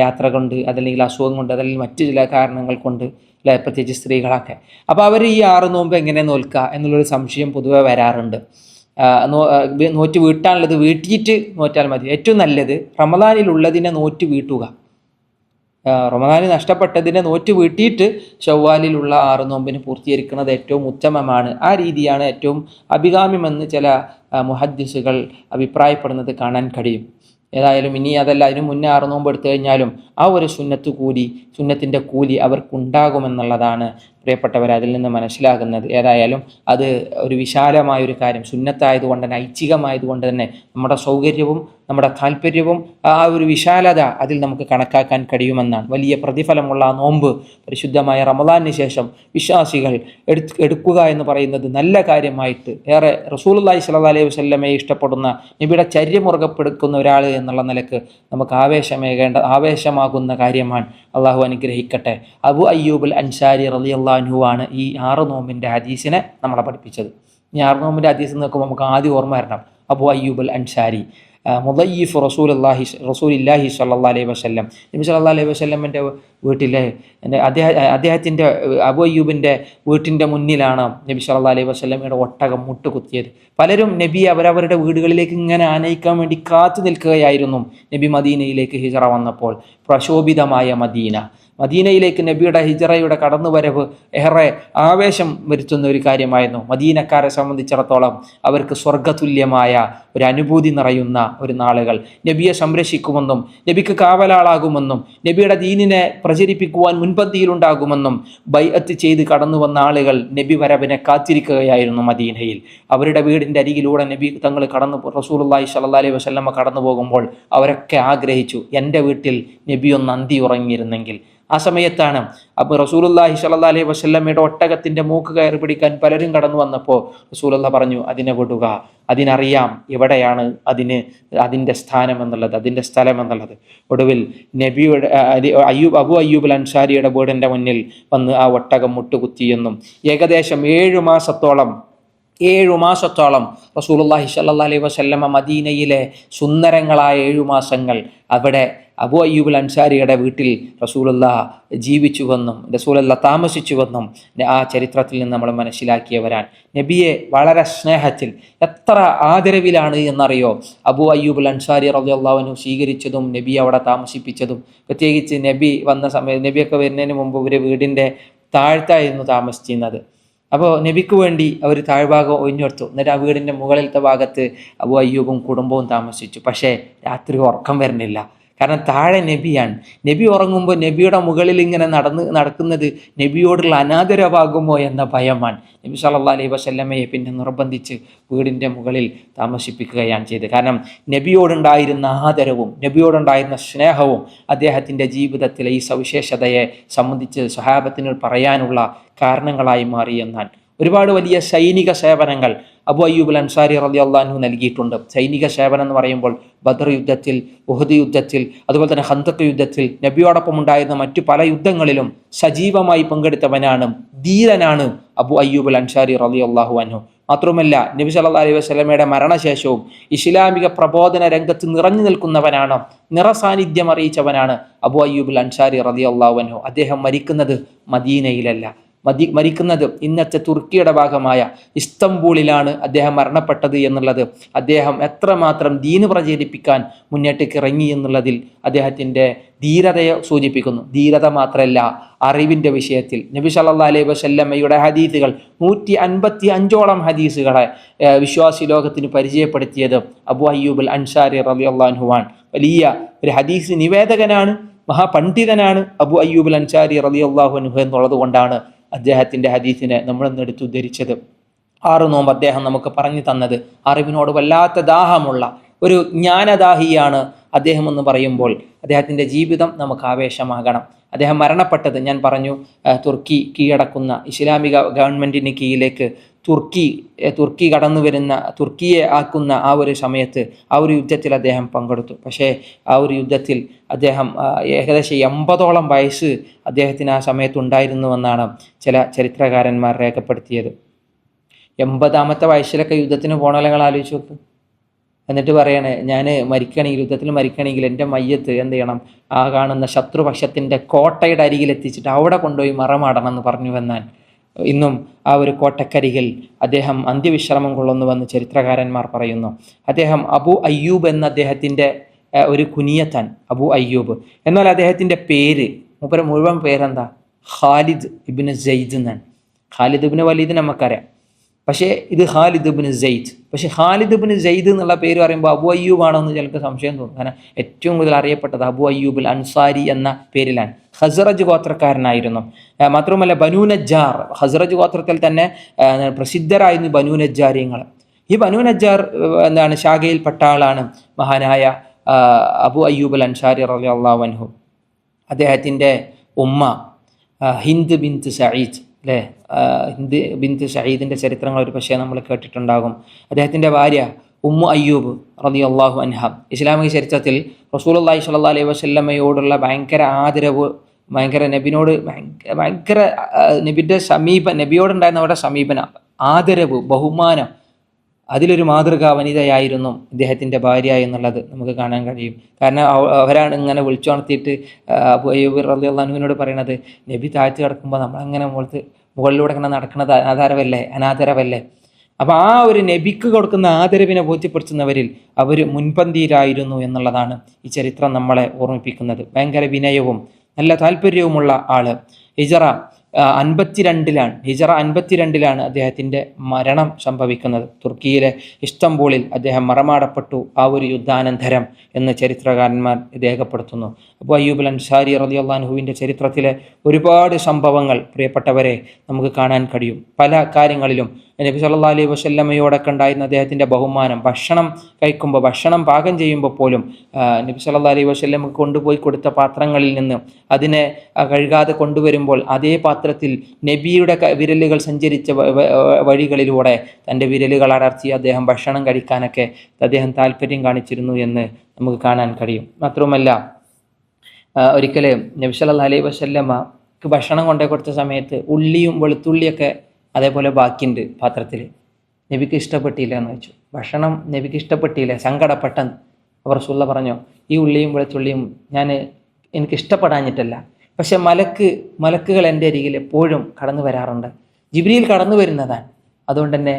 യാത്ര കൊണ്ട്, അതല്ലെങ്കിൽ അസുഖം കൊണ്ട്, അതല്ലെങ്കിൽ മറ്റു ചില കാരണങ്ങൾ കൊണ്ട്, അല്ലെ, പ്രത്യേകിച്ച് സ്ത്രീകളൊക്കെ. അപ്പോൾ അവർ ഈ 6 നോമ്പ് എങ്ങനെ നോൽക്കുക എന്നുള്ളൊരു സംശയം പൊതുവെ വരാറുണ്ട്. നോറ്റ് വീട്ടാനുള്ളത് വീട്ടിയിട്ട് നോറ്റാൽ മതി. ഏറ്റവും നല്ലത് റമദാനിലുള്ളതിനെ നോറ്റ് വീട്ടുക. റമദാന് നഷ്ടപ്പെട്ടതിനെ നോറ്റ് വീട്ടിയിട്ട് ഷവ്വാലിലുള്ള 6 നോമ്പിന് പൂർത്തീകരിക്കുന്നത് ഏറ്റവും ഉത്തമമാണ്. ആ രീതിയാണ് ഏറ്റവും അഭികാമ്യമെന്ന് ചില മുഹദ്ദിസുകൾ അഭിപ്രായപ്പെടുന്നത് കാണാൻ കഴിയും. ഏതായാലും ഇനി അതല്ല, അതിനു മുന്നേ 6 നോമ്പ് എടുത്തു കഴിഞ്ഞാലും ആ ഒരു സുന്നത്തിൻ്റെ കൂലി അവർക്കുണ്ടാകുമെന്നുള്ളതാണ് പ്രിയപ്പെട്ടവർ അതിൽ നിന്ന് മനസ്സിലാകുന്നത്. ഏതായാലും അത് ഒരു വിശാലമായൊരു കാര്യം, സുന്നത്തായതുകൊണ്ട് തന്നെ, ഐച്ഛികമായതുകൊണ്ട് തന്നെ നമ്മുടെ സൗകര്യവും നമ്മുടെ താല്പര്യവും ആ ഒരു വിശാലത അതിൽ നമുക്ക് കണക്കാക്കാൻ കഴിയുമെന്നാണ്. വലിയ പ്രതിഫലമുള്ള ആ നോമ്പ് പരിശുദ്ധമായ റമദാനിന് ശേഷം വിശ്വാസികൾ എടുക്കുക എന്ന് പറയുന്നത് നല്ല കാര്യമായിട്ട്, ഏറെ റസൂലുള്ളാഹി സ്വല്ലല്ലാഹു അലൈഹി വസല്ലമയെ ഇഷ്ടപ്പെടുന്ന നബിയുടെ ചര്യ മുറുകപ്പെടുക്കുന്ന ഒരാൾ എന്നുള്ള നിലക്ക് നമുക്ക് ആവേശമാകുന്ന കാര്യമാണ്. അള്ളാഹു അനുഗ്രഹിക്കട്ടെ. അബു അയ്യൂബുൽ അൻസാരി റളിയല്ലാഹു അൻഹു ആണ് ഈ 6 നോമ്പിൻ്റെ ഹദീസിനെ നമ്മളെ പഠിപ്പിച്ചത്. ഈ 6 നോമ്പിൻ്റെ ഹദീസ് നോക്കുമ്പോൾ നമുക്ക് ആദ്യം ഓർമ്മ വരണം അബു അയ്യൂബുൽ അൻസാരി, മുദയ്യിഫ് റസൂലില്ലാഹി സ്വല്ലല്ലാഹു അലൈഹി വസല്ലം. നബി സ്വല്ലല്ലാഹു അലൈഹി വസല്ലമിൻ്റെ വീട്ടിലെ അദ്ദേഹത്തിൻ്റെ അബു അയ്യൂബിൻ്റെ വീട്ടിൻ്റെ മുന്നിലാണ് നബി സ്വല്ലല്ലാഹു അലൈഹി വസല്ലമയുടെ ഒട്ടകം മുട്ടുകുത്തിയത്. പലരും നബിയെ അവരവരുടെ വീടുകളിലേക്ക് ഇങ്ങനെ ആനയിക്കാൻ വേണ്ടി കാത്തു നിൽക്കുകയായിരുന്നു. നബി മദീനയിലേക്ക് ഹിജറ വന്നപ്പോൾ പ്രശോഭിതമായ മദീനയിലേക്ക് നബിയുടെ ഹിജറയുടെ കടന്നുവരവ് ഏറെ ആവേശം വരുത്തുന്ന ഒരു കാര്യമായിരുന്നു. മദീനക്കാരെ സംബന്ധിച്ചിടത്തോളം അവർക്ക് സ്വർഗതുല്യമായ ഒരു അനുഭൂതി നിറയുന്ന ഒരു നാളുകൾ. നബിയെ സംരക്ഷിക്കുമെന്നും നബിക്ക് കാവലാളാകുമെന്നും നബിയുടെ ദീനിനെ പ്രചരിപ്പിക്കുവാൻ മുൻപന്തിയിലുണ്ടാകുമെന്നും ബൈഅത്ത് ചെയ്ത് കടന്നു വന്ന ആളുകൾ നബി വരവിനെ കാത്തിരിക്കുകയായിരുന്നു മദീനയിൽ. അവരുടെ വീടിൻ്റെ അരികിലൂടെ നബി തങ്ങൾ റസൂലുള്ളാഹി സ്വല്ലല്ലാഹു അലൈഹി വസല്ലമ കടന്നു പോകുമ്പോൾ അവരൊക്കെ ആഗ്രഹിച്ചു, എൻ്റെ വീട്ടിൽ നബി ഒന്ന് അന്തി ഉറങ്ങിയിരുന്നെങ്കിൽ. ആ സമയത്താണ് അപ്പോൾ റസൂലുള്ളാഹി സ്വല്ലല്ലാഹു അലൈഹി വസല്ലമയുടെ ഒട്ടകത്തിൻ്റെ മൂക്ക് കയറി പിടിക്കാൻ പലരും കടന്നു വന്നപ്പോൾ റസൂലുള്ളാഹി പറഞ്ഞു, അതിനെ വിടുക, അതിനറിയാം എവിടെയാണ് അതിൻ്റെ സ്ഥാനം എന്നുള്ളത്, അതിൻ്റെ സ്ഥലം എന്നുള്ളത്. ഒടുവിൽ നബിയുടെ അബു അയ്യൂബുൽ അൻസാരിയുടെ വീടിൻ്റെ മുന്നിൽ വന്ന് ആ ഒട്ടകം മുട്ടുകുത്തിയെന്നും ഏകദേശം 7 മാസത്തോളം റസൂലുള്ളാഹി സ്വല്ലല്ലാഹു അലൈഹി വസല്ലമ മദീനയിലെ സുന്ദരങ്ങളായ 7 മാസങ്ങൾ അവിടെ അബു അയ്യൂബുൽ അൻസാരിയുടെ വീട്ടിൽ റസൂലുള്ളാഹി ജീവിച്ചുവെന്നും റസൂലുള്ളാഹി താമസിച്ചുവെന്നും ആ ചരിത്രത്തിൽ നിന്ന് നമ്മൾ മനസ്സിലാക്കിയവരാണ്. നബിയെ വളരെ സ്നേഹത്തിൽ എത്ര ആദരവിലാണ് എന്നറിയോ അബു അയ്യൂബുൽ അൻസാരി റളിയല്ലാഹു അൻഹു സ്വീകരിച്ചതും നബി അവിടെ താമസിപ്പിച്ചതും. പ്രത്യേകിച്ച് നബി വന്ന സമയത്ത്, നബിയൊക്കെ വരുന്നതിന് മുമ്പ് ഒരു വീടിൻ്റെ താഴ്ത്തായിരുന്നു താമസിച്ചിരുന്നത്. അപ്പോൾ നബിക്ക് വേണ്ടി അവർ താഴ്ഭാഗം ഒഴിഞ്ഞെടുത്തു. എന്നിട്ട് ആ വീടിൻ്റെ മുകളിലത്തെ ഭാഗത്ത് അബു അയ്യൂബും കുടുംബവും താമസിച്ചു. പക്ഷേ രാത്രി ഉറക്കം വരുന്നില്ല. കാരണം താഴെ നബിയാണ്. നബി ഉറങ്ങുമ്പോൾ നബിയുടെ മുകളിൽ ഇങ്ങനെ നടക്കുന്നത് നബിയോടുള്ള അനാദരവാകുമോ എന്ന ഭയമാണ്. നബി സല്ലല്ലാഹു അലൈഹി വസല്ലമയെ പിന്നെ നിർബന്ധിച്ച് വീടിൻ്റെ മുകളിൽ താമസിപ്പിക്കുകയാണ് ചെയ്തത്. കാരണം നബിയോടുണ്ടായിരുന്ന ആദരവും നബിയോടുണ്ടായിരുന്ന സ്നേഹവും അദ്ദേഹത്തിൻ്റെ ജീവിതത്തിലെ ഈ സവിശേഷതയെ സംബന്ധിച്ച് സ്വഹാബത്തിന് പറയാനുള്ള കാരണങ്ങളായി മാറി എന്നാണ്. ഒരുപാട് വലിയ സൈനിക സേവനങ്ങൾ അബു അയ്യൂബുൽ അൻസാരി റളിയല്ലാഹു അൻഹു നൽകിയിട്ടുണ്ട്. സൈനിക സേവനം എന്ന് പറയുമ്പോൾ ബദർ യുദ്ധത്തിൽ, ഉഹദ് യുദ്ധത്തിൽ, അതുപോലെ തന്നെ ഖന്തഖ് യുദ്ധത്തിൽ, നബിയോടൊപ്പം ഉണ്ടായിരുന്ന മറ്റു പല യുദ്ധങ്ങളിലും സജീവമായി പങ്കെടുത്തവനാണ്, ധീരനാണ് അബു അയ്യൂബുൽ അൻസാരി റളിയല്ലാഹു അൻഹു. മാത്രമല്ല നബി സല്ലല്ലാഹു അലൈഹി വസല്ലമയുടെ മരണശേഷവും ഇസ്ലാമിക പ്രബോധന രംഗത്ത് നിറഞ്ഞു നിൽക്കുന്നവനാണ്, നിറസാന്നിധ്യം അറിയിച്ചവനാണ് അബു അയ്യൂബുൽ അൻസാരി റളിയല്ലാഹു അൻഹു. അദ്ദേഹം മരിക്കുന്നത് മദീനയിലല്ല, മരിക്കുന്നത് ഇന്നത്തെ തുർക്കിയുടെ ഭാഗമായ ഇസ്തംബൂളിലാണ് അദ്ദേഹം മരണപ്പെട്ടത് എന്നുള്ളത് അദ്ദേഹം എത്രമാത്രം ദീന് പ്രചരിപ്പിക്കാൻ മുന്നേറ്റേക്ക് ഇറങ്ങി എന്നുള്ളതിൽ അദ്ദേഹത്തിൻ്റെ ധീരതയെ സൂചിപ്പിക്കുന്നു. ധീരത മാത്രമല്ല, അറിവിൻ്റെ വിഷയത്തിൽ നബി സല്ലല്ലാഹു അലൈഹി വസല്ലമയുടെ ഹദീസുകൾ 155ഓളം ഹദീസുകളെ വിശ്വാസി ലോകത്തിന് പരിചയപ്പെടുത്തിയത് അബു അയ്യൂബുൽ അൻസാരി റളിയല്ലാഹു അൻഹുവാണ്. വലിയ ഒരു ഹദീസ് നിവേദകനാണ്, മഹാപണ്ഡിതനാണ് അബു അയ്യൂബുൽ അൻസാരി റളിയല്ലാഹു അൻഹു എന്നുള്ളത് കൊണ്ടാണ് അദ്ദേഹത്തിൻ്റെ ഹദീസിനെ നമ്മളിന്ന് എടുത്തുദ്ധരിച്ചത്. 6 നോമ്പ് അദ്ദേഹം നമുക്ക് പറഞ്ഞു തന്നത് അറിവിനോട് വല്ലാത്ത ദാഹമുള്ള ഒരു ജ്ഞാനദാഹിയാണ് അദ്ദേഹം എന്ന് പറയുമ്പോൾ അദ്ദേഹത്തിൻ്റെ ജീവിതം നമുക്ക് ആവേശമാകണം. അദ്ദേഹം മരണപ്പെട്ടത് ഞാൻ പറഞ്ഞു തുർക്കി കീഴടക്കുന്ന ഇസ്ലാമിക ഗവൺമെൻറ്റിന് കീഴിലേക്ക് തുർക്കി കടന്നു വരുന്ന, തുർക്കിയെ ആക്കുന്ന ആ ഒരു സമയത്ത് ആ ഒരു യുദ്ധത്തിൽ അദ്ദേഹം പങ്കെടുത്തു. പക്ഷേ ആ ഒരു യുദ്ധത്തിൽ അദ്ദേഹം ഏകദേശം 80ഓളം വയസ്സ് അദ്ദേഹത്തിന് ആ സമയത്തുണ്ടായിരുന്നുവെന്നാണ് ചില ചരിത്രകാരന്മാർ രേഖപ്പെടുത്തിയത്. 80ാമത്തെ വയസ്സിലൊക്കെ യുദ്ധത്തിന് പോകണങ്ങൾ ആലോചിച്ച് നോക്ക്. എന്നിട്ട് പറയണേ, ഞാൻ യുദ്ധത്തിൽ മരിക്കണമെങ്കിൽ എൻ്റെ മയ്യത്ത് എന്ത് ചെയ്യണം, ആ കാണുന്ന ശത്രുപക്ഷത്തിൻ്റെ കോട്ടയുടെ അരികിലെത്തിച്ചിട്ട് അവിടെ കൊണ്ടുപോയി മറമാടണം എന്ന് പറഞ്ഞു വന്നാൽ ഇന്നും ആ ഒരു കോട്ടക്കരികിൽ അദ്ദേഹം അന്ത്യവിശ്രമം കൊള്ളുന്നുവെന്ന് ചരിത്രകാരന്മാർ പറയുന്നു. അദ്ദേഹം അബു അയ്യൂബ് എന്ന അദ്ദേഹത്തിൻ്റെ ഒരു കുനിയത്താൻ അബു അയ്യൂബ്. എന്നാൽ അദ്ദേഹത്തിൻ്റെ പേര് മൂപ്പരെ മുഴുവൻ പേരെന്താ? ഖാലിദ് ഇബ്നു സെയ്ദ് എന്നാണ്. ഖാലിദ് ഇബ്നു വലീദ് നമുക്കറിയാം, പക്ഷേ ഇത് ഖാലിദ് ഇബ്നു സെയ്ദ്. പക്ഷേ ഖാലിദ് ഇബ്നു സെയ്ദ് എന്നുള്ള പേര് പറയുമ്പോൾ അബു അയ്യൂബ് ആണോ എന്ന് ചിലർക്ക് സംശയം തോന്നും. കാരണം ഏറ്റവും കൂടുതൽ അറിയപ്പെട്ടത് അബു അയ്യൂബുൽ അൻസാരി എന്ന പേരിലാണ്. ഖസ്റജ് ഗോത്രക്കാരനായിരുന്നു. മാത്രവുമല്ല ബനൂ നജ്ജാർ, ഖസ്റജ് ഗോത്രത്തിൽ തന്നെ പ്രസിദ്ധരായിരുന്നു ബനൂ നജ്ജാരിയങ്ങൾ. ഈ ബനൂ നജ്ജാർ ശാഖയിൽപ്പെട്ട ആളാണ് മഹാനായ അബു അയ്യൂബുൽ അൻസാരി റളിയല്ലാഹു അൻഹു. അദ്ദേഹത്തിൻ്റെ ഉമ്മ ഹിന്ദ് ബിൻത് സഈദ്, അല്ലേ? ഹിന്ദ് ബിൻത് സഈദിൻ്റെ ചരിത്രങ്ങൾ ഒരു പക്ഷേ നമ്മൾ കേട്ടിട്ടുണ്ടാകും. അദ്ദേഹത്തിൻ്റെ ഭാര്യ ഉമ്മു അയ്യൂബ് റളിയല്ലാഹു അൻഹ ഇസ്ലാമിക ചരിത്രത്തിൽ റസൂലുള്ളാഹി സ്വല്ലല്ലാഹു അലൈഹി വസല്ലമയോടുള്ള ഭയങ്കര ആദരവ്, ഭയങ്കര നബിയുടെ നബിയോടുണ്ടായിരുന്ന അവരുടെ സമീപനം, ആദരവ്, ബഹുമാനം, അതിലൊരു മാതൃകാ വനിതയായിരുന്നു ഇദ്ദേഹത്തിൻ്റെ ഭാര്യ എന്നുള്ളത് നമുക്ക് കാണാൻ കഴിയും. കാരണം അവരാണ് ഇങ്ങനെ വിളിച്ചുണർത്തിയിട്ട് അബു അയ്യൂബ് റളിയല്ലാഹു അൻഹുവിനോട് പറയണത്, നബി താഴ്ത്തി കിടക്കുമ്പോൾ നമ്മളങ്ങനെ മുകളിലൂടെ ഇങ്ങനെ നടക്കുന്നത് അനാദരവല്ലേ. അപ്പോൾ ആ ഒരു നബിക്ക് കൊടുക്കുന്ന ആദരവിനെ ബോധ്യപ്പെടുത്തുന്നവരിൽ അവർ മുൻപന്തിയിലായിരുന്നു എന്നുള്ളതാണ് ഈ ചരിത്രം നമ്മളെ ഓർമ്മിപ്പിക്കുന്നത്. ഭയങ്കര വിനയവും നല്ല താല്പര്യവുമുള്ള ആള്. ഹിജറ 52-ലാണ് അദ്ദേഹത്തിൻ്റെ മരണം സംഭവിക്കുന്നത്. തുർക്കിയിലെ ഇസ്തംബൂളിൽ അദ്ദേഹം മറമാടപ്പെട്ടു ആ ഒരു യുദ്ധാനന്തരം എന്ന് ചരിത്രകാരന്മാർ രേഖപ്പെടുത്തുന്നു. അബൂ അയ്യൂബുൽ അൻസാരി റളിയല്ലാഹു അൻഹുവിൻ്റെ ചരിത്രത്തിലെ ഒരുപാട് സംഭവങ്ങൾ പ്രിയപ്പെട്ടവരെ നമുക്ക് കാണാൻ കഴിയും. പല കാര്യങ്ങളിലും നബി സല്ലല്ലാഹു അലൈഹി വസല്ലമയോടൊക്കെ ഉണ്ടായിരുന്ന അദ്ദേഹത്തിൻ്റെ ബഹുമാനം, ഭക്ഷണം കഴിക്കുമ്പോൾ, ഭക്ഷണം പാകം ചെയ്യുമ്പോൾ പോലും നബി സല്ലല്ലാഹു അലൈഹി വസല്ലമക്ക് കൊണ്ടുപോയി കൊടുത്ത പാത്രങ്ങളിൽ നിന്ന് അതിനെ കഴുകാതെ കൊണ്ടുവരുമ്പോൾ അതേ പാത്രത്തിൽ നബിയുടെ വിരലുകൾ സഞ്ചരിച്ച വഴികളിലൂടെ തൻ്റെ വിരലുകൾ അടർത്തി അദ്ദേഹം ഭക്ഷണം കഴിക്കാനൊക്കെ അദ്ദേഹം താല്പര്യം കാണിച്ചിരുന്നു എന്ന് നമുക്ക് കാണാൻ കഴിയും. മാത്രവുമല്ല, ഒരിക്കൽ നബി സല്ലല്ലാഹു അലൈഹി വസല്ലമക്ക് ഭക്ഷണം കൊണ്ടു കൊടുത്ത സമയത്ത് ഉള്ളിയും വെളുത്തുള്ളിയൊക്കെ അതേപോലെ ബാക്കിയുണ്ട് പാത്രത്തിൽ. നബിക്ക് ഇഷ്ടപ്പെട്ടില്ല എന്ന് വെച്ചു. ഭക്ഷണം നബിക്ക് ഇഷ്ടപ്പെട്ടില്ല, സങ്കടപ്പെട്ടെന്ന്. അപ്പോൾ റസൂലുള്ളാഹി പറഞ്ഞു, ഈ ഉള്ളിയും വെളുത്തുള്ളിയും എനിക്ക് ഇഷ്ടപ്പെടാഞ്ഞിട്ടല്ല, പക്ഷെ മലക്കുകൾ എൻ്റെ അരികിൽ എപ്പോഴും കടന്നു വരാറുണ്ട്, ജിബ്രീൽ കടന്നു വരുന്നതാണ്, അതുകൊണ്ട് തന്നെ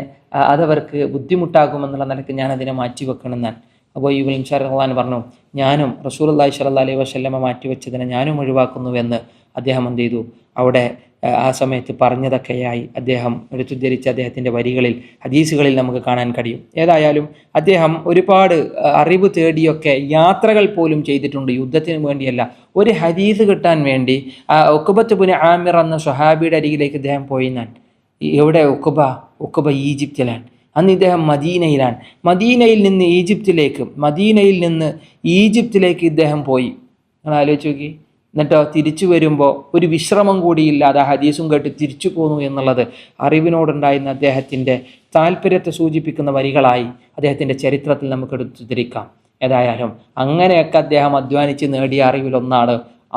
അതവർക്ക് ബുദ്ധിമുട്ടാകുമെന്നുള്ള നിലയ്ക്ക് ഞാൻ അതിനെ മാറ്റി വെക്കണമെന്നാണ്. അബൂ അയ്യൂബ് അൻസാരി റളിയല്ലാഹു അൻഹു പറഞ്ഞു, ഞാനും റസൂലുള്ളാഹി സ്വല്ലല്ലാഹു അലൈഹി വസല്ലമ മാറ്റിവെച്ചതിനെ ഞാനും ഒഴിവാക്കുന്നുവെന്ന് അദ്ദേഹം എന്ത് ചെയ്തു, അവിടെ ആ സമയത്ത് പറഞ്ഞതൊക്കെയായി അദ്ദേഹം എടുത്തുദ്ധരിച്ച അദ്ദേഹത്തിൻ്റെ വരികളിൽ, ഹദീസുകളിൽ നമുക്ക് കാണാൻ കഴിയും. ഏതായാലും അദ്ദേഹം ഒരുപാട് അറിവ് തേടിയൊക്കെ യാത്രകൾ പോലും ചെയ്തിട്ടുണ്ട്, യുദ്ധത്തിന് വേണ്ടിയല്ല, ഒരു ഹദീസ് കിട്ടാൻ വേണ്ടി. ഉഖബത്ത് ഇബ്നു ആമിർ എന്ന സ്വഹാബിയുടെ അരികിലേക്ക് അദ്ദേഹം പോയി. എവിടെ ഉഖബ ഈജിപ്തിലാണ്. അന്ന് ഇദ്ദേഹം മദീനയിലാണ്. മദീനയിൽ നിന്ന് ഈജിപ്തിലേക്ക് ഇദ്ദേഹം പോയി. നിങ്ങൾ ആലോചിച്ച് നോക്കി. എന്നിട്ടോ തിരിച്ചു വരുമ്പോൾ ഒരു വിശ്രമം കൂടിയില്ലാതെ ഹദീസും കേട്ട് തിരിച്ചു പോന്നു എന്നുള്ളത് അറിവിനോടുണ്ടായിരുന്ന അദ്ദേഹത്തിൻ്റെ താല്പര്യത്തെ സൂചിപ്പിക്കുന്ന വരികളായി അദ്ദേഹത്തിൻ്റെ ചരിത്രത്തിൽ നമുക്ക് എടുത്തുതിരിക്കാം. ഏതായാലും അങ്ങനെയൊക്കെ അദ്ദേഹം അധ്വാനിച്ച് നേടിയ അറിവിലൊന്നാണ്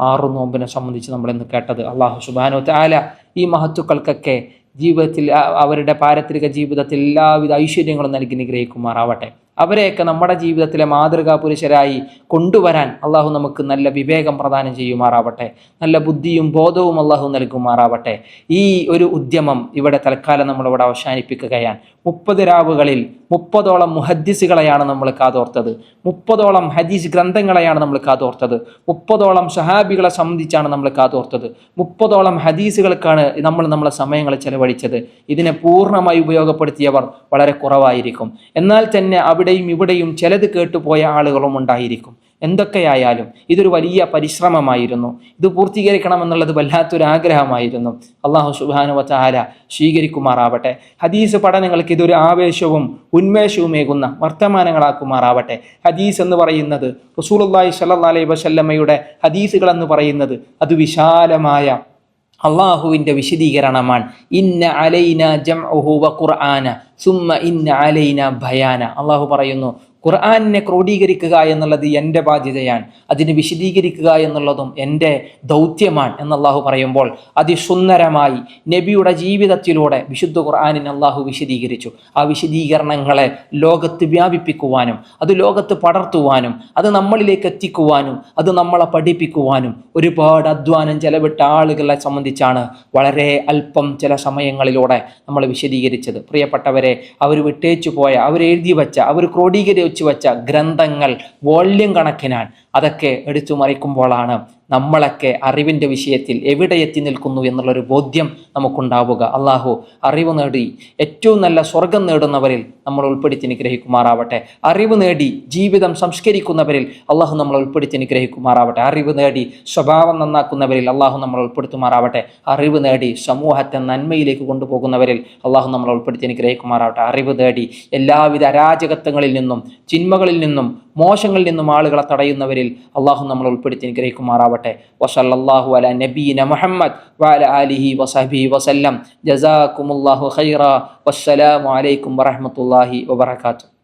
6 നോമ്പിനെ സംബന്ധിച്ച് നമ്മളിന്ന് കേട്ടത്. അല്ലാഹു സുബ്ഹാനഹു വ തആല ഈ മഹത്തുക്കൾക്കൊക്കെ ജീവിതത്തിൽ, അവരുടെ പാരത്രിക ജീവിതത്തിൽ എല്ലാവിധ ഐശ്വര്യങ്ങളും നൽകി നിഗ്രഹിക്കുമാറാവട്ടെ. അവരെയൊക്കെ നമ്മുടെ ജീവിതത്തിലെ മാതൃകാ പുരുഷരായി കൊണ്ടുവരാൻ അള്ളാഹു നമുക്ക് നല്ല വിവേകം പ്രദാനം ചെയ്യുമാറാവട്ടെ, നല്ല ബുദ്ധിയും ബോധവും അള്ളാഹു നൽകുമാറാവട്ടെ. ഈ ഒരു ഉദ്യമം ഇവിടെ തൽക്കാലം നമ്മളിവിടെ അവസാനിപ്പിക്കുകയാണ്. 30 രാവുകളിൽ 30ഓളം മുഹദ്ദിസുകളെയാണ് നമ്മൾ കാതോർത്തത്, 30ഓളം ഹദീസ് ഗ്രന്ഥങ്ങളെയാണ് നമ്മൾ കാതോർത്തത്, 30ഓളം സഹാബികളെ സംബന്ധിച്ചാണ് നമ്മൾ കാതോർത്തത്, 30ഓളം ഹദീസുകൾക്കാണ് നമ്മളെ സമയങ്ങൾ ചെലവഴിച്ചത്. ഇതിനെ പൂർണ്ണമായി ഉപയോഗപ്പെടുത്തിയവർ വളരെ കുറവായിരിക്കും. എന്നാൽ തന്നെ അവിടെയും ഇവിടെയും ചിലത് കേട്ടുപോയ ആളുകളും ഉണ്ടായിരിക്കും. എന്തൊക്കെയായാലും ഇതൊരു വലിയ പരിശ്രമമായിരുന്നു. ഇത് പൂർത്തീകരിക്കണമെന്നുള്ളത് വല്ലാത്തൊരാഗ്രഹമായിരുന്നു. അള്ളാഹു സുബ്ഹാനഹു വ തആല സ്വീകരിക്കുമാറാവട്ടെ. ഹദീസ് പഠനങ്ങൾക്ക് ഇതൊരു ആവേശവും ഉന്മേഷവുമേകുന്ന വർത്തമാനങ്ങളാക്കുമാറാവട്ടെ. ഹദീസ് എന്ന് പറയുന്നത്, റസൂലുള്ളാഹി സ്വല്ലല്ലാഹു അലൈഹി വസല്ലമയുടെ ഹദീസുകൾ എന്ന് പറയുന്നത് അത് വിശാലമായ അള്ളാഹുവിൻ്റെ വിശദീകരണമാണ്. ഇന്ന അലൈന ജംഉഹു വ ഖുർആന സുമ്മ ഇന്ന അലൈന ബയാന. അള്ളാഹു പറയുന്നു, ഖുർആനിനെ ക്രോഡീകരിക്കുക എന്നുള്ളത് എൻ്റെ ബാധ്യതയാണ്, അതിനെ വിശദീകരിക്കുക എന്നുള്ളതും എൻ്റെ ദൗത്യമാണ് എന്ന് അള്ളാഹു പറയുമ്പോൾ അതിസുന്ദരമായി നബിയുടെ ജീവിതത്തിലൂടെ വിശുദ്ധ ഖുർആനിനെ അള്ളാഹു വിശദീകരിച്ചു. ആ വിശദീകരണങ്ങളെ ലോകത്ത് വ്യാപിപ്പിക്കുവാനും അത് ലോകത്ത് പടർത്തുവാനും അത് നമ്മളിലേക്ക് എത്തിക്കുവാനും അത് നമ്മളെ പഠിപ്പിക്കുവാനും ഒരുപാട് അധ്വാനം ചെലവിട്ട ആളുകളെ സംബന്ധിച്ചാണ് വളരെ അല്പം ചില സമയങ്ങളിലൂടെ നമ്മൾ വിശദീകരിച്ചത്. പ്രിയപ്പെട്ടവരെ, അവർ വിട്ടേച്ചു പോയ, അവർ എഴുതി വച്ച, അവർ ക്രോഡീകരിച്ച വെച്ച് വെച്ച ഗ്രന്ഥങ്ങൾ വോള്യം കണക്കിനാണ്. അതൊക്കെ എടുത്തു മറിക്കുമ്പോഴാണ് നമ്മളൊക്കെ അറിവിൻ്റെ വിഷയത്തിൽ എവിടെ എത്തി നിൽക്കുന്നു എന്നുള്ളൊരു ബോധ്യം നമുക്കുണ്ടാവുക. അള്ളാഹു അറിവ് നേടി ഏറ്റവും നല്ല സ്വർഗം നേടുന്നവരിൽ നമ്മൾ ഉൾപ്പെടുത്തി അനുഗ്രഹിക്കുമാറാവട്ടെ. അറിവ് നേടി ജീവിതം സംസ്കരിക്കുന്നവരിൽ അള്ളാഹു നമ്മൾ ഉൾപ്പെടുത്തി അനുഗ്രഹിക്കുമാറാവട്ടെ. അറിവ് നേടി സ്വഭാവം നന്നാക്കുന്നവരിൽ അള്ളാഹു നമ്മൾ ഉൾപ്പെടുത്തുമാറാവട്ടെ. അറിവ് നേടി സമൂഹത്തെ നന്മയിലേക്ക് കൊണ്ടുപോകുന്നവരിൽ അള്ളാഹു നമ്മൾ ഉൾപ്പെടുത്തി അനുഗ്രഹിക്കുമാറാവട്ടെ. അറിവ് നേടി എല്ലാവിധ അരാജകത്വങ്ങളിൽ നിന്നും ചിന്മകളിൽ നിന്നും മോശങ്ങളിൽ നിന്നും ആളുകളെ തടയുന്നവരിൽ അള്ളാഹു നമ്മൾ ഉൾപ്പെടുത്തി അനുഗ്രഹിക്കുമാറാവട്ടെ. വസല്ലല്ലാഹു അലാ നബീന മുഹമ്മദ് വഅലാ ആലിഹി വസഹ്ബിഹി വസല്ലം. ജസാകുമുല്ലാഹു ഖൈറ. വസ്സലാമു അലൈക്കും വറഹ്മത്തുള്ളാഹി വബറകാതുഹു.